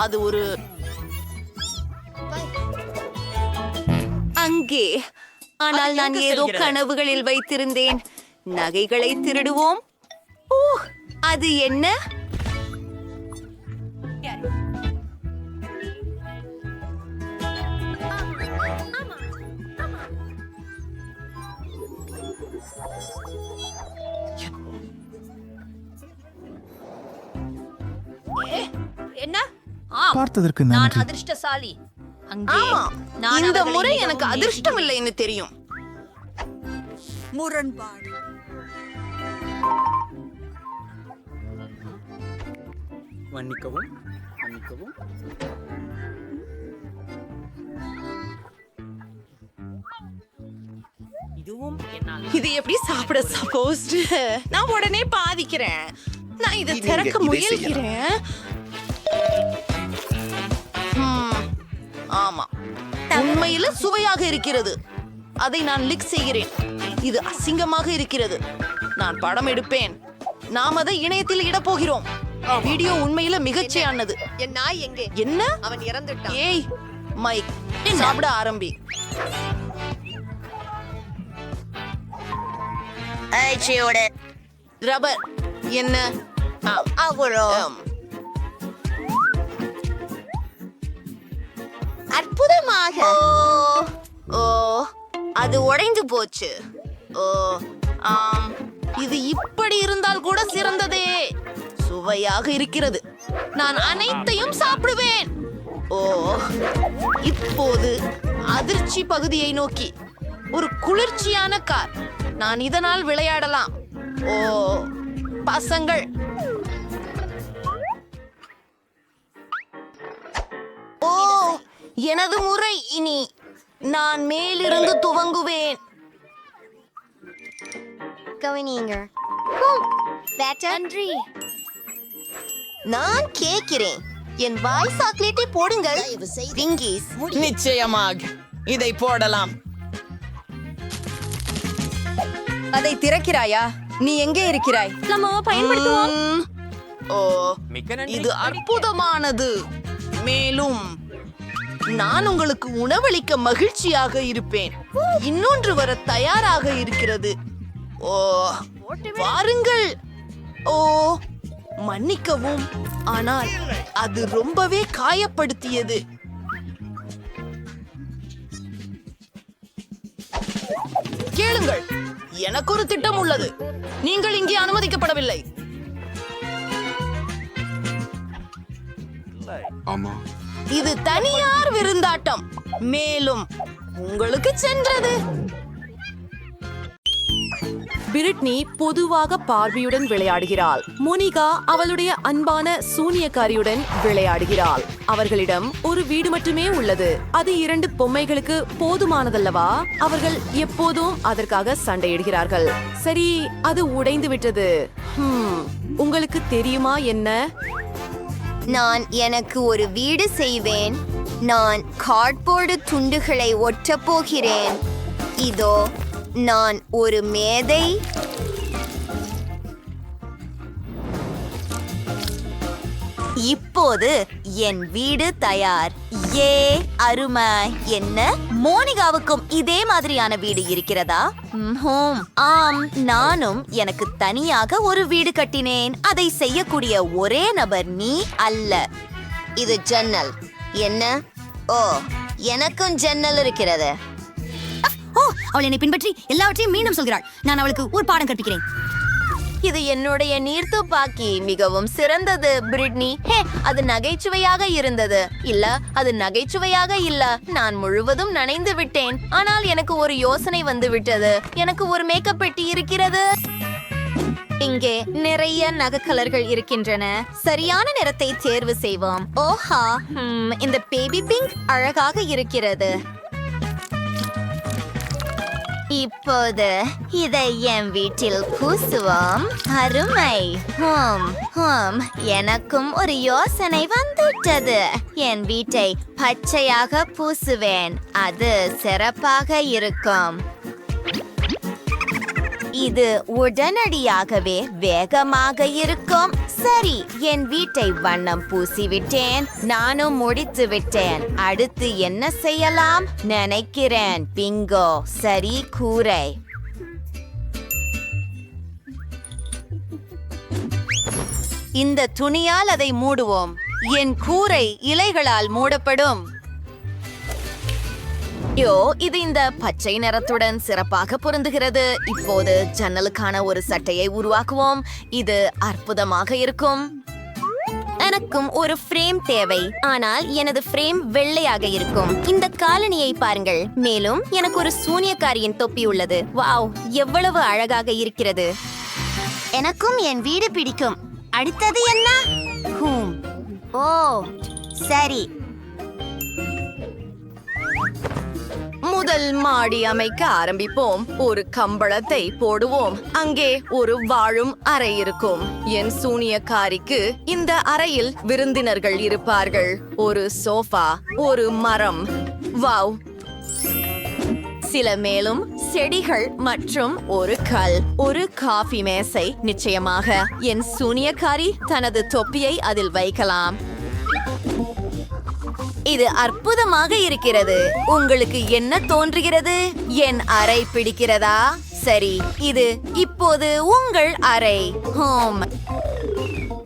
அது ஒரு அங்கே. ஆனால் நான் ஏதோ கனவுகளில் வைத்திருந்தேன். நகைகளை திருடுவோம். ஓ, அது என்ன? என்ன? பார்த்ததற்கு நான் நன்றி. அதிர்ஷ்டசாலி. ஆமா, இந்த முறை எனக்கு அதிர்ஷ்டம் இல்லைன்னு தெரியும். முரண்பாடு. மன்னிக்கவும், மன்னிக்கவும். இதுவும் என்னால் இது எப்படி சாப்பிட சப்போஸ்ட்? நான் உடனே பாதிக்கிறேன். நான் இதை திறக்க முயல்கிறேன். ஆமா, உண்மையில சுவையாக இருக்கிறது. அதை நான் லிக் செய்கிறேன். இது அசிங்கமாக இருக்கிறது. நான் படம் எடுப்பேன். நாம் அதை இணையத்தில் இட போகிறோம். வீடியோ உண்மையில மிகச்சியானது. என் நாய் எங்கே? என்ன? அவன் இறந்துட்டான். ஏய் மைக், சாப்பிட ஆரம்பி. ரப்பர் என்ன? அற்புதமாக. ஓ, அது உடைந்து போச்சு. ஓ ஆம், இது இப்படி இருந்தால் கூட சிறந்ததே. சுவையாக இருக்கிறது. நான் அனைத்தையும் சாப்பிடுவேன். ஓ, இப்போது அதிர்ச்சி பகுதியை நோக்கி. ஒரு குளிர்ச்சியான கார். நான் இதனால் விளையாடலாம். ஓ பசங்கள், ஓ எனது முறை இனி. நான் மேலிருந்து துவங்குவேன். கவனியுங்க. நன்றி. நான் கேட்கிறேன், என் வாய் சாக்லேட்டை போடுங்கள். விங்கீஸ். நிச்சயமாக இதை போடலாம். அதை திறக்கிறாயா? நீ எங்கே இருக்கிறாய்? நம்ம பயன்படுத்துவோம். ஓ, இது அற்புதமானது. மேலும் நான் உங்களுக்கு உணவளிக்க மகிழ்ச்சியாக இருப்பேன். இன்னொன்று வர தயாராக இருக்கிறது. ஓ, பாருங்கள். ஓ, மன்னிக்கவும், ஆனால் அது ரொம்பவே காயப்படுத்தியது. கேளுங்கள், எனக்கு ஒரு திட்டம் உள்ளது. நீங்கள் இங்கே அனுமதிக்கப்படவில்லை. ஆமா, இது தனியார் விருந்தாட்டம். மேலும் உங்களுக்கு சென்றது. பிரிட்னி பொதுவாக பார்வையுடன் விளையாடுகிறாள். மோனிகா அவளுடைய அன்பான சூனியக்காரியுடன் விளையாடுகிறாள். அவர்களிடம் ஒரு வீடு மட்டுமே உள்ளது. அது 2 பொம்மைகளுக்கு போதுமானதல்லவா? அவர்கள் எப்போதும் அதற்காக சண்டையிடுகிறார்கள். சரி, அது உடைந்து விட்டது. உங்களுக்கு தெரியுமா என்ன? நான் எனக்கு ஒரு வீடு செய்வேன். நான் கார்ட்போர்டு துண்டுகளை ஒட்டப் போகிறேன். இதோ நான் ஒரு மேதை. இப்போது என் வீடு தயார். ஏ அருமை. என்ன, மோனிகாவுக்கும் இதே மாதிரியான வீடு இருக்கிறதா? ஆம், நானும் எனக்கு தனியாக ஒரு வீடு கட்டினேன். அதை செய்யக்கூடிய ஒரே நபர் நீ அல்ல. இது ஜன்னல். என்ன? ஓ, எனக்கும் ஜன்னல் இருக்கிறது. ஓ, அவள் என்னை பின்பற்றி எல்லாவற்றையும் மீண்டும் சொல்கிறாள். நான் அவளுக்கு ஒரு பாடம் கற்பிக்கிறேன். இது என்னுடைய நீர்த்துப்பாக்கி. மிகவும் சிறந்தது பிரிட்னி. ஹே, அது நகைச்சுவையாக இருந்தது. இல்ல, அது நகைச்சுவையாக இல்ல. நான் முழுவதும் நனைந்து விட்டேன். ஆனால் எனக்கு ஒரு யோசனை வந்து விட்டது. எனக்கு ஒரு மேக்கப் பெட்டி இருக்கிறது. இங்கே நிறைய நகைக்கலர்கள் இருக்கின்றன. சரியான நிறத்தை தேர்வு செய்வோம். ஓஹா, இந்த பேபி பிங்க் அழகாக இருக்கிறது. இப்போது இதை என் வீட்டில் பூசுவோம். அருமை. எனக்கும் ஒரு யோசனை வந்துவிட்டது. என் வீட்டை பச்சையாக பூசுவேன். அது சிறப்பாக இருக்கும். இது உடனடியாகவே வேகமாக இருக்கும். சரி, என் வீட்டை வண்ணம் பூசிவிட்டேன். நானும் முடித்து விட்டேன். அடுத்து என்ன செய்யலாம் நினைக்கிறேன். பிங்கோ, சரி, கூரை. இந்த துணியால் அதை மூடுவோம். என் கூரை இலைகளால் மூடப்படும். இது இந்த பச்சை நிறத்துடன் சிறப்பாக பொருந்துகிறது. இப்போது ஜன்னலுக்கான ஒரு சட்டையை உருவாக்குவோம். இது அற்புதமாக இருக்கும். எனக்கும் ஒரு ஃப்ரேம் தேவை. ஆனால் எனது ஃப்ரேம் வெள்ளையாக இருக்கும். இந்த காலணியை பாருங்கள். மேலும் எனக்கு ஒரு சூனியக்காரியின் தொப்பி உள்ளது. வாவ், எவ்வளவு அழகாக இருக்கிறது. எனக்கும் என் வீடு பிடிக்கும். அடுத்தது என்ன? ஓ, சரி. முதல் மாடி அமைக்க ஆரம்பிப்போம். ஒரு கம்பளத்தை போடுவோம். அங்கே ஒரு வாழும் அறை இருக்கும். என் சூனியக்காரிக்கு இந்த அறையில் விருந்தினர்கள் இருப்பார்கள். ஒரு சோஃபா, ஒரு மரம். வாவ், சில மேலும் செடிகள் மற்றும் ஒரு கல். ஒரு காஃபி மேசை. நிச்சயமாக என் சூனியக்காரி தனது தொப்பியை அதில் வைக்கலாம். இது அற்புதமாக இருக்கிறது. உங்களுக்கு என்ன தோன்றுகிறது? என் அறை பிடிக்கிறதா? சரி, இது இப்போது உங்கள் அறை.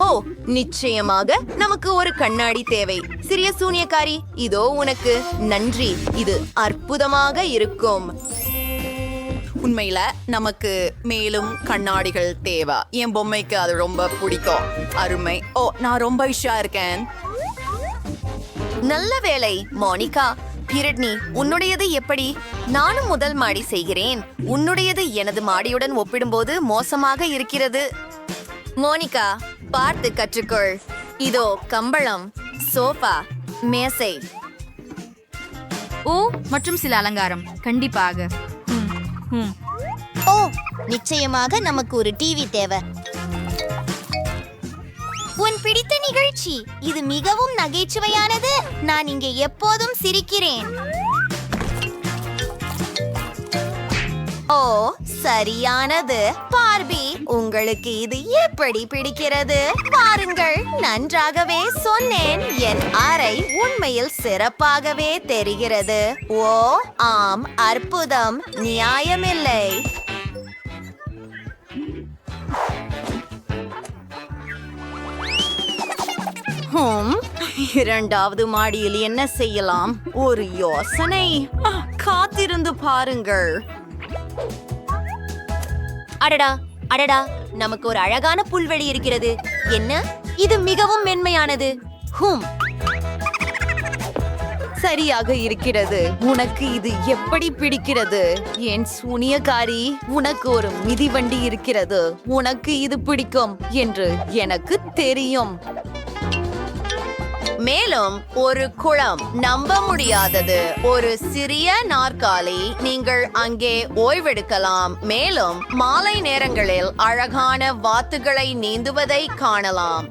ஓ, நிச்சயமாக நமக்கு ஒரு கண்ணாடி தேவை. சிறிய சூனியக்காரி, இதோ உனக்கு. நன்றி, இது அற்புதமாக இருக்கும். உண்மையில நமக்கு மேலும் கண்ணாடிகள் தேவை. என் பொம்மைக்கு அது ரொம்ப பிடிக்கும். அருமை. ஓ, நான் ரொம்ப இஷ்டா இருக்கேன். நல்ல வேலை மோனிகா. பிரிட்னி, உன்னுடையது எப்படி? நானும் முதல் மாடி செய்கிறேன். உன்னுடையது எனது மாடியுடன் ஒப்பிடும்போது மோசமாக இருக்கிறது. மோனிகா, பார்த்து கற்றுக்கொள். இதோ கம்பளம், சோஃபா, மேசை. ஓ மற்றும் சில அலங்காரம் கண்டிப்பாக. ஓ நிச்சயமாக நமக்கு ஒரு டிவி தேவை. உன் பிடித்த நிகழ்ச்சி இது மிகவும் நகைச்சுவையானது. நான் இங்கே எப்போதும் சிரிக்கிறேன். ஓ சரியானது. பார்பி, உங்களுக்கு இது எப்படி பிடிக்கிறது? பாருங்கள், நன்றாகவே சொன்னேன். என் அறை உண்மையில் சிறப்பாகவே தெரிகிறது. ஓ ஆம், அற்புதம், நியாயமில்லை. இரண்டாவது மாடியில் என்ன செய்யலாம்? ஒரு யோசனை. காத்திருந்து பாருங்கள். அடடா அடடா, நமக்கு ஒரு அழகான புல்வெளி இருக்கிறது. என்ன, இது மிகவும் மென்மையானது. சரியாக இருக்கிறது. உனக்கு இது எப்படி பிடிக்கிறது? என் சூனியக்காரி, உனக்கு ஒரு மிதிவண்டி இருக்கிறது. உனக்கு இது பிடிக்கும் என்று எனக்கு தெரியும். மேலும் ஒரு குளம், நம்ப முடியாதது. ஒரு சிறிய நாற்காலி, நீங்கள் அங்கே ஓய்வெடுக்கலாம். மேலும் மாலை நேரங்களில் அழகான வாத்துகளை நீந்துவதை காணலாம்.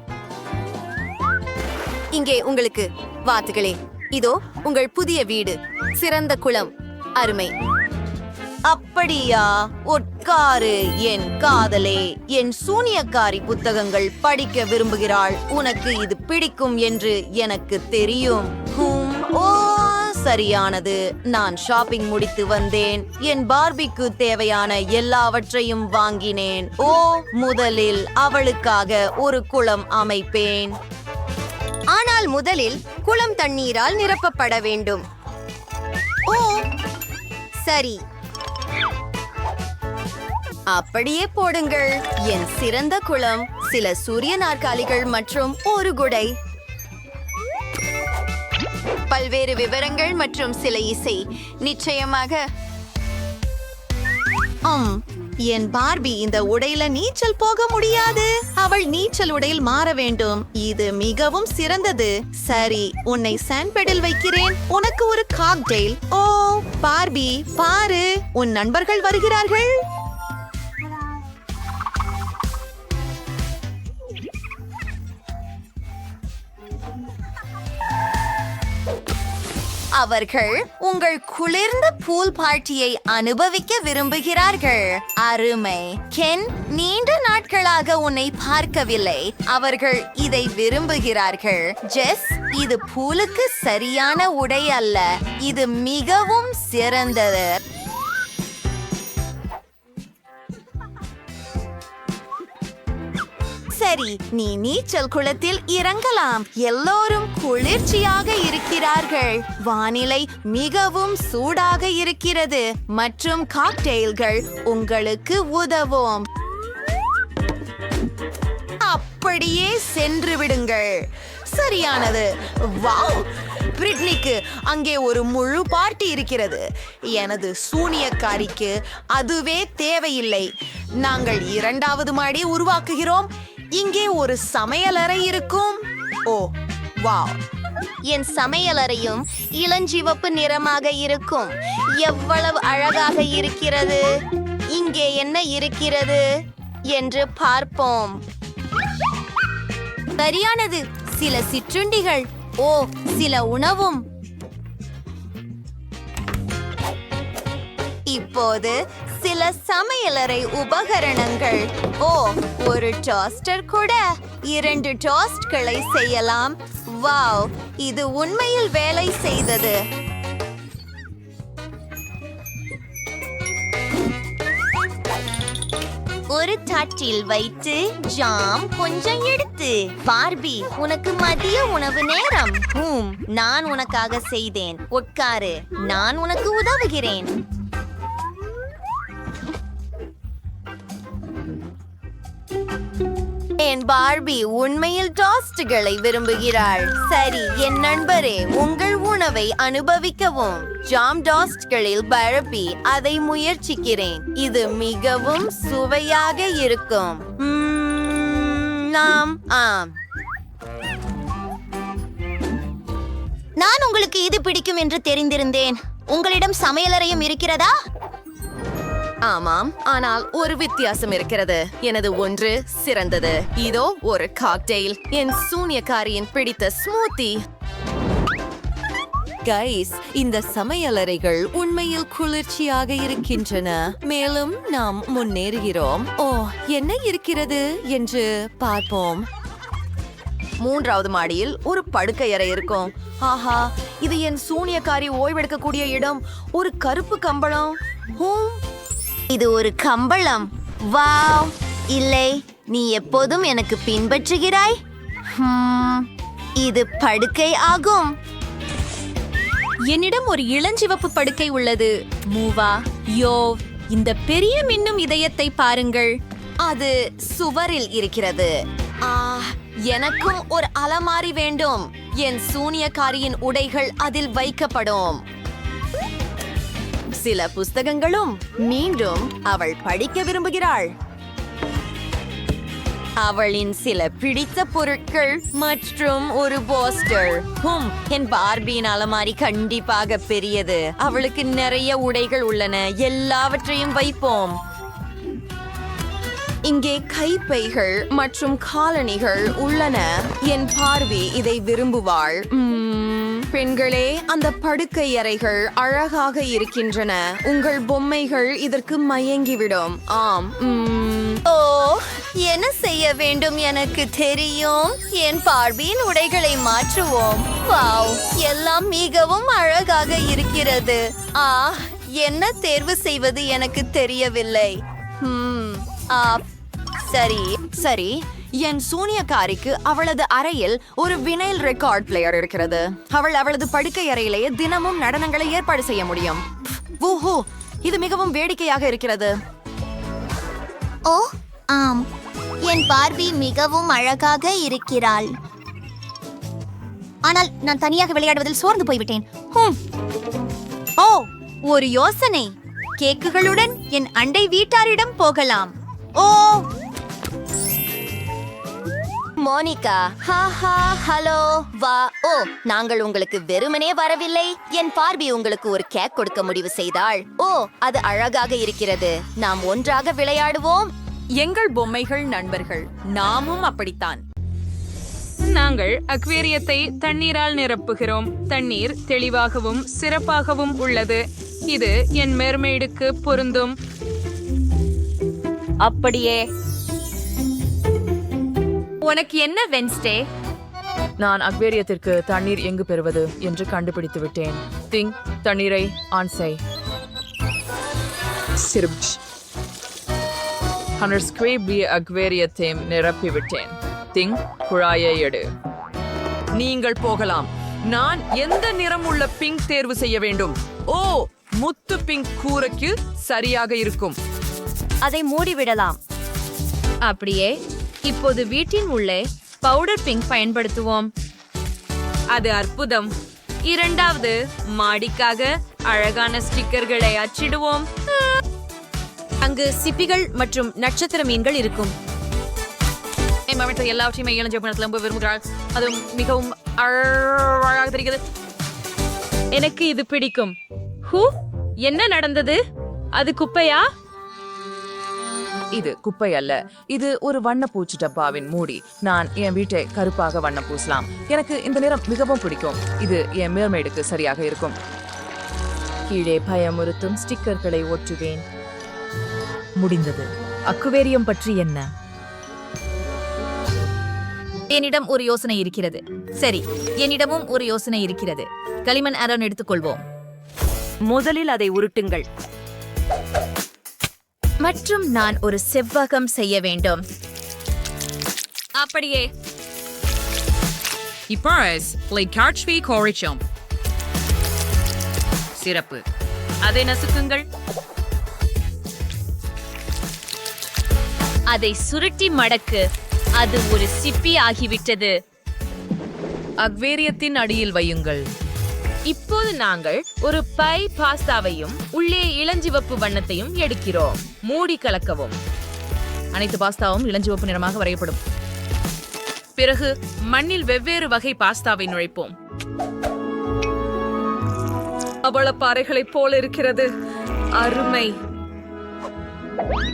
இங்கே உங்களுக்கு வாத்துகளே, இதோ உங்கள் புதிய வீடு. சிறந்த குளம், அருமை. அப்படியா? உட்காரு என் காதலே. என் சூனியக்காரி புத்தகங்கள் படிக்க விரும்புகிறாள். உனக்கு இது பிடிக்கும் என்று எனக்கு தெரியும். ஓ சரியானது. நான் ஷாப்பிங் முடித்து வந்தேன். என் பார்பிக்கு தேவையான எல்லாவற்றையும் வாங்கினேன். ஓ முதலில் அவளுக்காக ஒரு குளம் அமைப்பேன். ஆனால் முதலில் குளம் தண்ணீரால் நிரப்பப்பட வேண்டும். ஓ சரி, அப்படியே போடுங்கள். என் சிறந்த குளம், சில சூரிய நாற்காலிகள் மற்றும் ஒரு குடை. பல்வேறு விவரங்கள் மற்றும் சில இசை. நிச்சயமாக. என் பார்பி இந்த உடையில நீச்சல் போக முடியாது. அவள் நீச்சல் உடையில் மாற வேண்டும். இது மிகவும் சிறந்தது. சரி, உன்னை சாண்ட்பெடில் வைக்கிறேன். உனக்கு ஒரு காக்டெயில். ஓ பார்பி, பாரு, உன் நண்பர்கள் வருகிறார்கள். அவர்கள் உங்கள் குளிர்ந்த பூல் பார்ட்டியை அனுபவிக்க விரும்புகிறார்கள். அருமை. கென், நீண்ட நாட்களாக உன்னை பார்க்கவில்லை. அவர்கள் இதை விரும்புகிறார்கள். ஜெஸ், இது பூலுக்கு சரியான உடை அல்ல. இது மிகவும் சிறந்தது. சரி, நீ நீச்சல் குளத்தில் இறங்கலாம். எல்லோரும் குளிர்ச்சியாக இருக்கிறார்கள். வானிலை மிகவும் சூடாக இருக்கிறது மற்றும் காக்டெயில்கள் உங்களுக்கு உதவும். அப்படியே சென்று விடுங்கள். சரியானது. வாவ், பிரிட்னிக்கு அங்கே ஒரு முழு பார்ட்டி இருக்கிறது. எனது சூனியக்காரிக்கு அதுவே தேவையில்லை. நாங்கள் இரண்டாவது மாடி உருவாக்குகிறோம். இங்கே ஒரு சமையலறை இருக்கும். ஓ வாவ், என் சமையலறையும் இளஞ்சிவப்பு நிறமாக இருக்கும். எவ்வளவு அழகாக இருக்கிறது. இங்கே என்ன இருக்கிறது என்று பார்ப்போம். சரியானது. சில சிற்றுண்டிகள். ஓ சில உணவும். இப்போது சில சமையலறை உபகரணங்கள். ஓ ஒரு டோஸ்டர் கூட. 2 டோஸ்ட்களை செய்யலாம். வாவ், இது உண்மையில் வேலை செய்தது. ஒரு தட்டில் வைத்து ஜாம் கொஞ்சம் எடுத்து. பார்பி, உனக்கு மதிய உணவு நேரம். நான் உனக்காக செய்தேன். உட்காரு, நான் உனக்கு உதவுகிறேன். என் பார்பி உண்மையில் டோஸ்ட்களை விரும்புகிறாள். சரி என் நண்பரே, உங்கள் உணவை அனுபவிக்கவும். ஜாம் டோஸ்ட்களில் பரப்பி அதை முயற்சிக்கிறேன். இது மிகவும் சுவையாக இருக்கும். ஆம். நான் உங்களுக்கு இது பிடிக்கும் என்று தெரிந்திருந்தேன். உங்களிடம் சமையலறையும் இருக்கிறதா? ஆமாம், ஆனால் ஒரு வித்தியாசம் இருக்கிறது. எனது ஒன்று சிறந்தது. இதோ ஒரு காக்டெயில், என் சூனியக்காரியின் பிடித்த ஸ்மூத்தி. கைஸ், இந்த சமையலறைகள் உண்மையில் குளிர்ச்சியாக இருக்கின்றன. மேலும் நாம் முன்னேறுகிறோம். ஓ, என்ன இருக்கிறது என்று பார்ப்போம். 3வது மாடியில் ஒரு படுக்கை அறை இருக்கும். ஆஹா, இது என் சூனியக்காரி ஓய்வெடுக்கக்கூடிய இடம். ஒரு கருப்பு கம்பளம். இது ஒரு கம்பளம். வாவ்! இல்லை, நீ எப்போதும் எனக்கு பின்பற்றுகிறாய். இது படுக்கை ஆகும். என்னிடம் ஒரு இளஞ்சிவப்பு படுக்கை உள்ளது. மூவா, யோ, இந்த பெரிய மின்னும் இதயத்தை பாருங்கள். அது சுவரில் இருக்கிறது. எனக்கும் ஒரு அலமாரி வேண்டும். என் சூனியக்காரியின் உடைகள் அதில் வைக்கப்படும். சில புஸ்தகங்களும். மீண்டும் அவள் படிக்க விரும்புகிறாள். அவளின் சில பிடித்த பொருட்கள் மற்றும் ஒரு போஸ்டர். என் பார்பியின் அலமாரி கண்டிப்பாக பெரியது. அவளுக்கு நிறைய உடைகள் உள்ளன. எல்லாவற்றையும் வைப்போம். இங்கே கைப்பைகள் மற்றும் காலணிகள் உள்ளன. என் பார்வி இதை விரும்புவாள். பெண்களே, அந்த படுக்கை அறைகள் அழகாக இருக்கின்றன. உங்கள் பொம்மைகள் இதற்கு மயங்கிவிடும். ஆம். ஓ, என்ன செய்ய வேண்டும் எனக்கு தெரியும். என் பார்பியின் உடைகளை மாற்றுவோம். வாவ், எல்லாம் மிகவும் அழகாக இருக்கிறது. என்ன தேர்வு செய்வது எனக்கு தெரியவில்லை. சரி, என் சூனியக்காரிக்கு அவளது அறையில் ஒரு வினைல் ரெக்கார்ட் பிளேயர் இருக்கிறது. அவள் அவளது படுக்கை அறையிலேயே தினமும் நடனங்களை ஏற்பாடு செய்ய முடியும். ஊஹூ, இது மிகவும் வேடிக்கையாக இருக்கிறது. ஓ ஆம், என் பார்பி மிகவும் அழகாக இருக்கிறாள். ஆனால் நான் தனியாக விளையாடுவதில் சோர்ந்து போய்விட்டேன். ஓ, ஒரு யோசனை. கேக்குகளுடன் என் அண்டை வீட்டாரிடம் போகலாம். ஓ, மோனிகா, ஹலோ, வா. ஓ, நாங்கள் உங்களுக்கு வெறுமனே வரவில்லை. என் பார்பி உங்களுக்கு ஒரு கேக் கொடுக்க முடிவு செய்தாள். ஓ, அது அழகாக இருக்கிறது. நாம் ஒன்றாக விளையாடுவோம். எங்கள் பொம்மைகள் நண்பர்கள். நாமும் அப்படித்தான். நாங்கள் அக்வேரியத்தை தண்ணீரால் நிரப்புகிறோம். தண்ணீர் தெளிவாகவும் சிறப்பாகவும் உள்ளது. இது என் மெர்மெய்டுக்கு பொருந்தும். அப்படியே. உனக்கு என்ன வென்ஸ்டே? நான் அக்வேரியத்திற்கு தண்ணீர் எங்கு பெறுவது என்று கண்டுபிடித்து விட்டேன். தண்ணீரை ஆன் செய். அக்வேரியத்தை நிரப்பிவிட்டேன். குழாயை எடு. நீங்கள் போகலாம். நான் எந்த நிறம் உள்ள பிங்க் தேர்வு செய்ய வேண்டும்? ஓ, முத்து பிங்க் கூரைக்கு சரியாக இருக்கும். அதை மூடிவிடலாம். அப்படியே. இப்போது வீட்டின் உள்ளே பவுடர் பிங்க் பயன்படுத்துவோம். அது அற்புதம். 2வது மாடிக்காக அழகான ஸ்டிக்கர்களை அச்சிடுவோம். அங்கு சிப்பிகள் மற்றும் நட்சத்திர மீன்கள் இருக்கும். எல்லாவற்றையுமே இளஞ்சிவப்பு விரும்புகிறாள். அது மிகவும் அழகாக தெரிகிறது. எனக்கு இது பிடிக்கும். என்ன நடந்தது? அது குப்பையா? இது குப்பை அல்ல. இது ஒரு வண்ணப்பூச்சி டப்பாவின் மூடி. நான் என் வீட்டை கருப்பாக வண்ணம் பூசலாம். எனக்கு இந்த நிறம் மிகவும் பிடிக்கும். இது என் மெர்மெய்டுக்கு சரியாக இருக்கும். கீழே பயமுறுத்தும் ஸ்டிக்கர்களை ஒட்டுவேன். முடிந்தது. அக்வேரியம் பற்றி என்ன? என்னிடம் ஒரு யோசனை இருக்கிறது. சரி, என்னிடமும் ஒரு யோசனை இருக்கிறது. களிமண் அரண் எடுத்துக்கொள்வோம். முதலில் அதை உருட்டுங்கள். மற்றும் நான் ஒரு செவ்வகம் செய்ய வேண்டும். அப்படியே. சிறப்பு. அதை நசுக்குங்கள். அதை சுருட்டி மடக்கு. அது ஒரு சிப்பி ஆகிவிட்டது. அக்வேரியத்தின் அடியில் வையுங்கள். இப்போது நாங்கள் ஒரு பை பாஸ்தாவையும் உள்ளே இளஞ்சிவப்பு வண்ணத்தையும் எடுக்கிறோம். மூடி கலக்கவும். அனைத்து பாஸ்தாவும் இளஞ்சிவப்பு நிறமாக வரையப்படும். பிறகு மண்ணில் வெவ்வேறு வகை பாஸ்தாவை நுழைப்போம். பவளப்பாறைகளைப் போல இருக்கிறது. அருமை.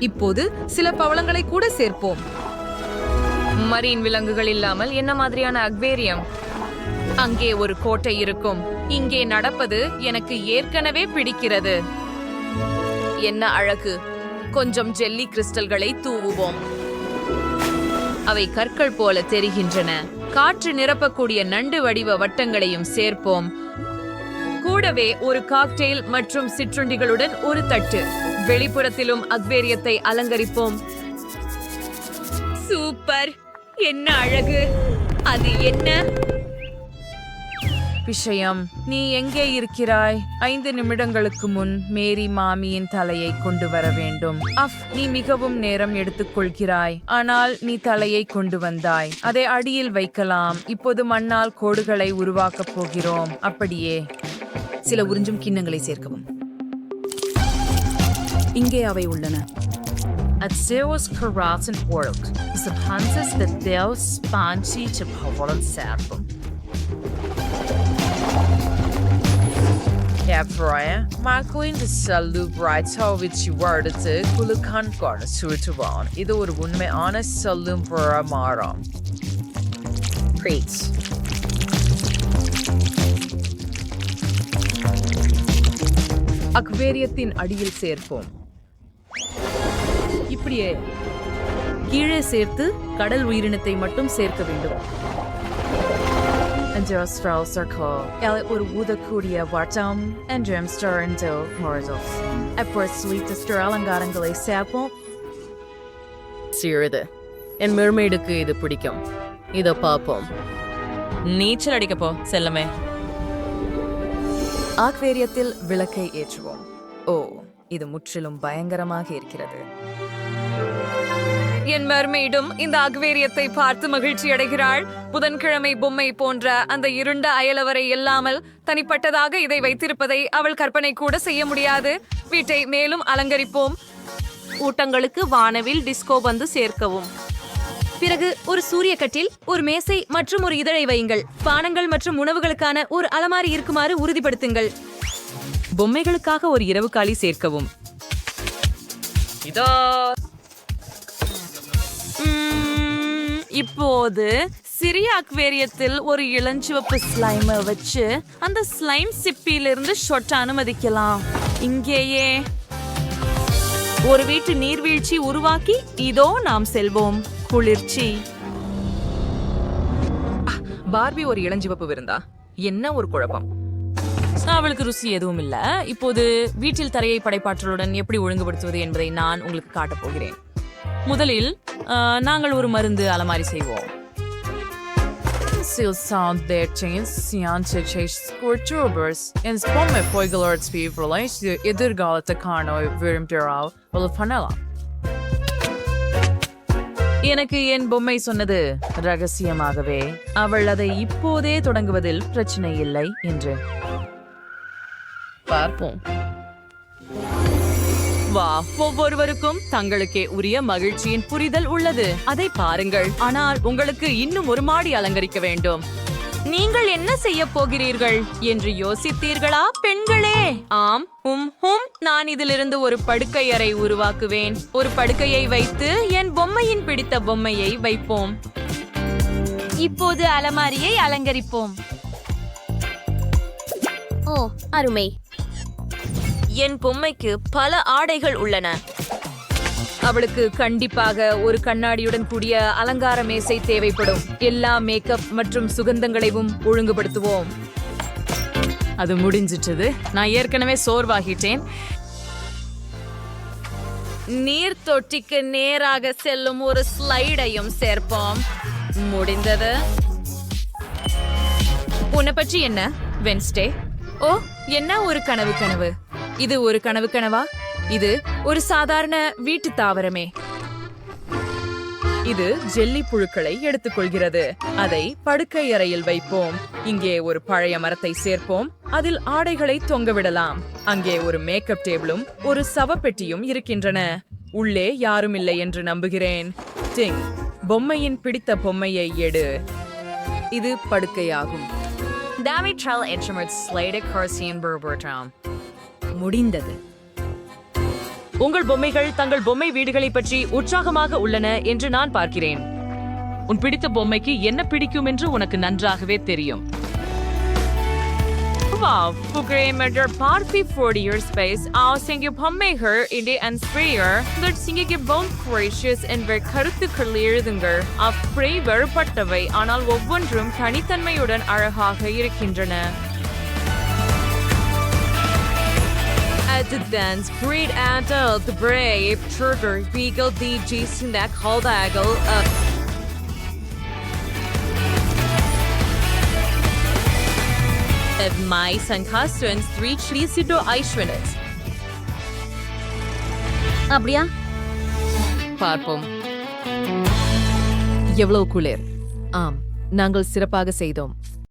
இப்போது சில பவளங்களை கூட சேர்ப்போம். மரீன் விலங்குகள் இல்லாமல் என்ன மாதிரியான அக்வேரியம்? அங்கே ஒரு கோட்டை இருக்கும். இங்கே நடப்பது எனக்கு ஏற்கனவே பிடிக்கிறது. என்ன அழகு. கொஞ்சம் ஜெல்லி கிறிஸ்டல்களை தூவுவோம். அவை கற்கள் போல தெரிகின்றன. காற்று நிரப்பக்கூடிய நண்டு வடிவ வட்டங்களையும் சேர்ப்போம். கூடவே ஒரு காக்டெயில் மற்றும் சிற்றுண்டிகளுடன் ஒரு தட்டு. வெளிப்புறத்திலும் அக்வேரியத்தை அலங்கரிப்போம். சூப்பர். என்ன அழகு. அது என்ன விஷயம்? நீ எங்கே இருக்கிறாய்? 5 நிமிடங்களுக்கு முன் மேரி மாமியின் தலையை கொண்டு வர வேண்டும். நீ மிகவும் நேரம் எடுத்துக்கொள்கிறாய். ஆனால் நீ தலையை கொண்டு வந்தாய். அதை அடியில் வைக்கலாம். இப்போது மண்ணால் கோடுகளை உருவாக்கப் போகிறோம். அப்படியே சில உறிஞ்சும் கிண்ணங்களை சேர்க்கவும். இங்கே அவை உள்ளன. Adeus Karaten World. Sa Pantas de Deus Spanchi to Pavolan Serpum. Efraia, Marcoin de Salubright Hovich worded to Kulukan Garden Surturon. இது ஒரு உண்மையான Salumbra மரம். Preach. அக்வேரியத்தின் அடியில் சேர்ப்போம். இப்படியே கீழே சேர்த்து கடல் உயிரினத்தை மட்டும் சேர்க்க வேண்டும். ஒரு ஊதக்கூடிய வட்டம் என்றும் ஸ்டர்ண்டோ மொரதோஸ். அப்புறம் ஸ்வீட்டஸ்டர் அலங்காரங்களை சேர்ப்போம். சிறிது. என் மெர்மெய்டுக்கு இது பிடிக்கும். இதை பார்ப்போம். நீச்சல் அடிக்கப்போ செல்லமே. அக்வேரியத்தில் விளக்கை ஏற்றுவோம். ஓ, இது முற்றிலும் பயங்கரமாக இருக்கிறது. என் மர்மெய்டும் இந்த அக்வேரியத்தை பார்த்து மகிழ்ச்சி அடைகிறாள். புதன்கிழமை பொம்மை போன்ற அந்த இருண்ட அயலவரை இல்லாமல் தனிப்பட்டதாக இதை வைத்திருப்பதை அவள் கற்பனை கூட செய்ய முடியாது. வீட்டை மேலும் அலங்கரிப்போம். ஊட்டங்களுக்கு வானவில் டிஸ்கோ பந்து சேர்க்கவும். பிறகு ஒரு சூரிய கட்டில், ஒரு மேசை மற்றும் ஒரு இதழை வையுங்கள். பானங்கள் மற்றும் உணவுகளுக்கான ஒரு அலமாரி இருக்குமாறு உறுதிப்படுத்துங்கள். பொம்மைகளுக்காக ஒரு இரவு காலி சேர்க்கவும். இதோ இப்போது சிறிய அக்வேரியத்தில் ஒரு இளஞ்சிவப்பு ஸ்லைமை வச்சு அந்த ஸ்லைம் சிப்பியிலிருந்து ஷொட் அனுமதிக்கலாம். இங்கேயே ஒரு வீட்டு நீர்வீழ்ச்சி உருவாக்கி இதோ நாம் செல்வோம். குளிர்ச்சி. பார்பி ஒரு இளஞ்சிவப்பு விருந்தா? என்ன ஒரு குழப்பம். அவளுக்கு ருசி எதுவும் இல்ல. இப்போது வீட்டில் தரையை படைப்பாற்றலுடன் எப்படி ஒழுங்குபடுத்துவது என்பதை நான் உங்களுக்கு காட்டப் போகிறேன். முதலில் நாங்கள் ஒரு மருந்து அலமாரி செய்வோம். எதிர்காலத்துக்கான பண்ணலாம். எனக்கு என் பொம்மை சொன்னது ரகசியமாகவே அவள் அதை இப்போதே தொடங்குவதில் பிரச்சனை இல்லை என்று. பார்ப்போம். வா, ஒவ்வொருவருக்கும் தங்களுக்கே உரிய மகிழ்ச்சியின் புரிதல் உள்ளது. அதை பாருங்கள். ஆனால் உங்களுக்கு இன்னும் ஒரு மாடி அலங்கரிக்க வேண்டும். நீங்கள் என்ன செய்ய போகிறீர்கள் என்று யோசித்தீர்களா பெண்களே? ஆம், நான் இதிலிருந்து ஒரு படுக்கை அறை உருவாக்குவேன். ஒரு படுக்கையை வைத்து என் பொம்மையின் பிடித்த பொம்மையை வைப்போம். இப்போது அலமாரியை அலங்கரிப்போம். ஓ, அருமை. என் பொம்மைக்கு பல ஆடைகள் உள்ளன. அவளுக்கு கண்டிப்பாக ஒரு கண்ணாடியுடன் கூடிய அலங்கார மேசை தேவைப்படும். எல்லா மேக்கப் மற்றும் சுகந்தங்களையும் ஒழுங்குபடுத்துவோம். அது முடிஞ்சிட்டது. நான் ஏற்கனவே சோர்வாகிட்டேன். நீர் தொட்டிக்கு நேராக செல்லும் ஒரு ஸ்லைடையும் சேர்ப்போம். முடிந்தது. உன்னை பற்றி என்ன வென்ஸ்டே? ஓ, என்ன ஒரு கனவு. இது ஒரு கனவா? இது ஒரு சாதாரண வீட்டு தாவரமே. இது ஜெல்லி புழுக்களை எடுத்துக்கொள்கிறது. அதை படுக்கை அறையில் வைப்போம். இங்கே ஒரு பழைய மரத்தை சேர்ப்போம். அதில் ஆடைகளை தொங்கவிடலாம். அங்கே ஒரு மேக்கப் டேபிளும் ஒரு சவப்பெட்டியும் இருக்கின்றன. உள்ளே யாரும் இல்லை என்று நம்புகிறேன். டிங், பொம்மையின் பிடித்த பொம்மையை எடு. இது படுக்கையாகும். Damitral Instruments Slated Carsian Berbertram. முடிந்தது. உங்கள் பொம்மைகள் தங்கள் பொம்மை வீடுகளை பற்றி உற்சாகமாக உள்ளன என்று நான் பார்க்கிறேன். உன் பிடித்த பொம்மைக்கு என்ன பிடிக்கும் என்று உனக்கு நன்றாகவே தெரியும். Wow, programmer Party 40 years space ausing பொம்மைகள் இங்கே அன்ஸ்பிரியர் தட் சிங்கிக்கு போன் கிரேஷியஸ் என்ற கருத்துக்கள் எழுதுங்கள். அப்படி வேறுபட்டவை ஆனால் ஒவ்வொன்றும் தனித்தன்மையுடன் அழகாக இருக்கின்றன. At the dance, great adult, brave, trigger, beagle, DG, snack, holdagel, of mice and costumes, 3 Schlesido Eichwinnes. அப்படியா? பார்ப்போம். எவ்வளவு குளிர். ஆம், நாங்கள் சிறப்பாக செய்தோம்.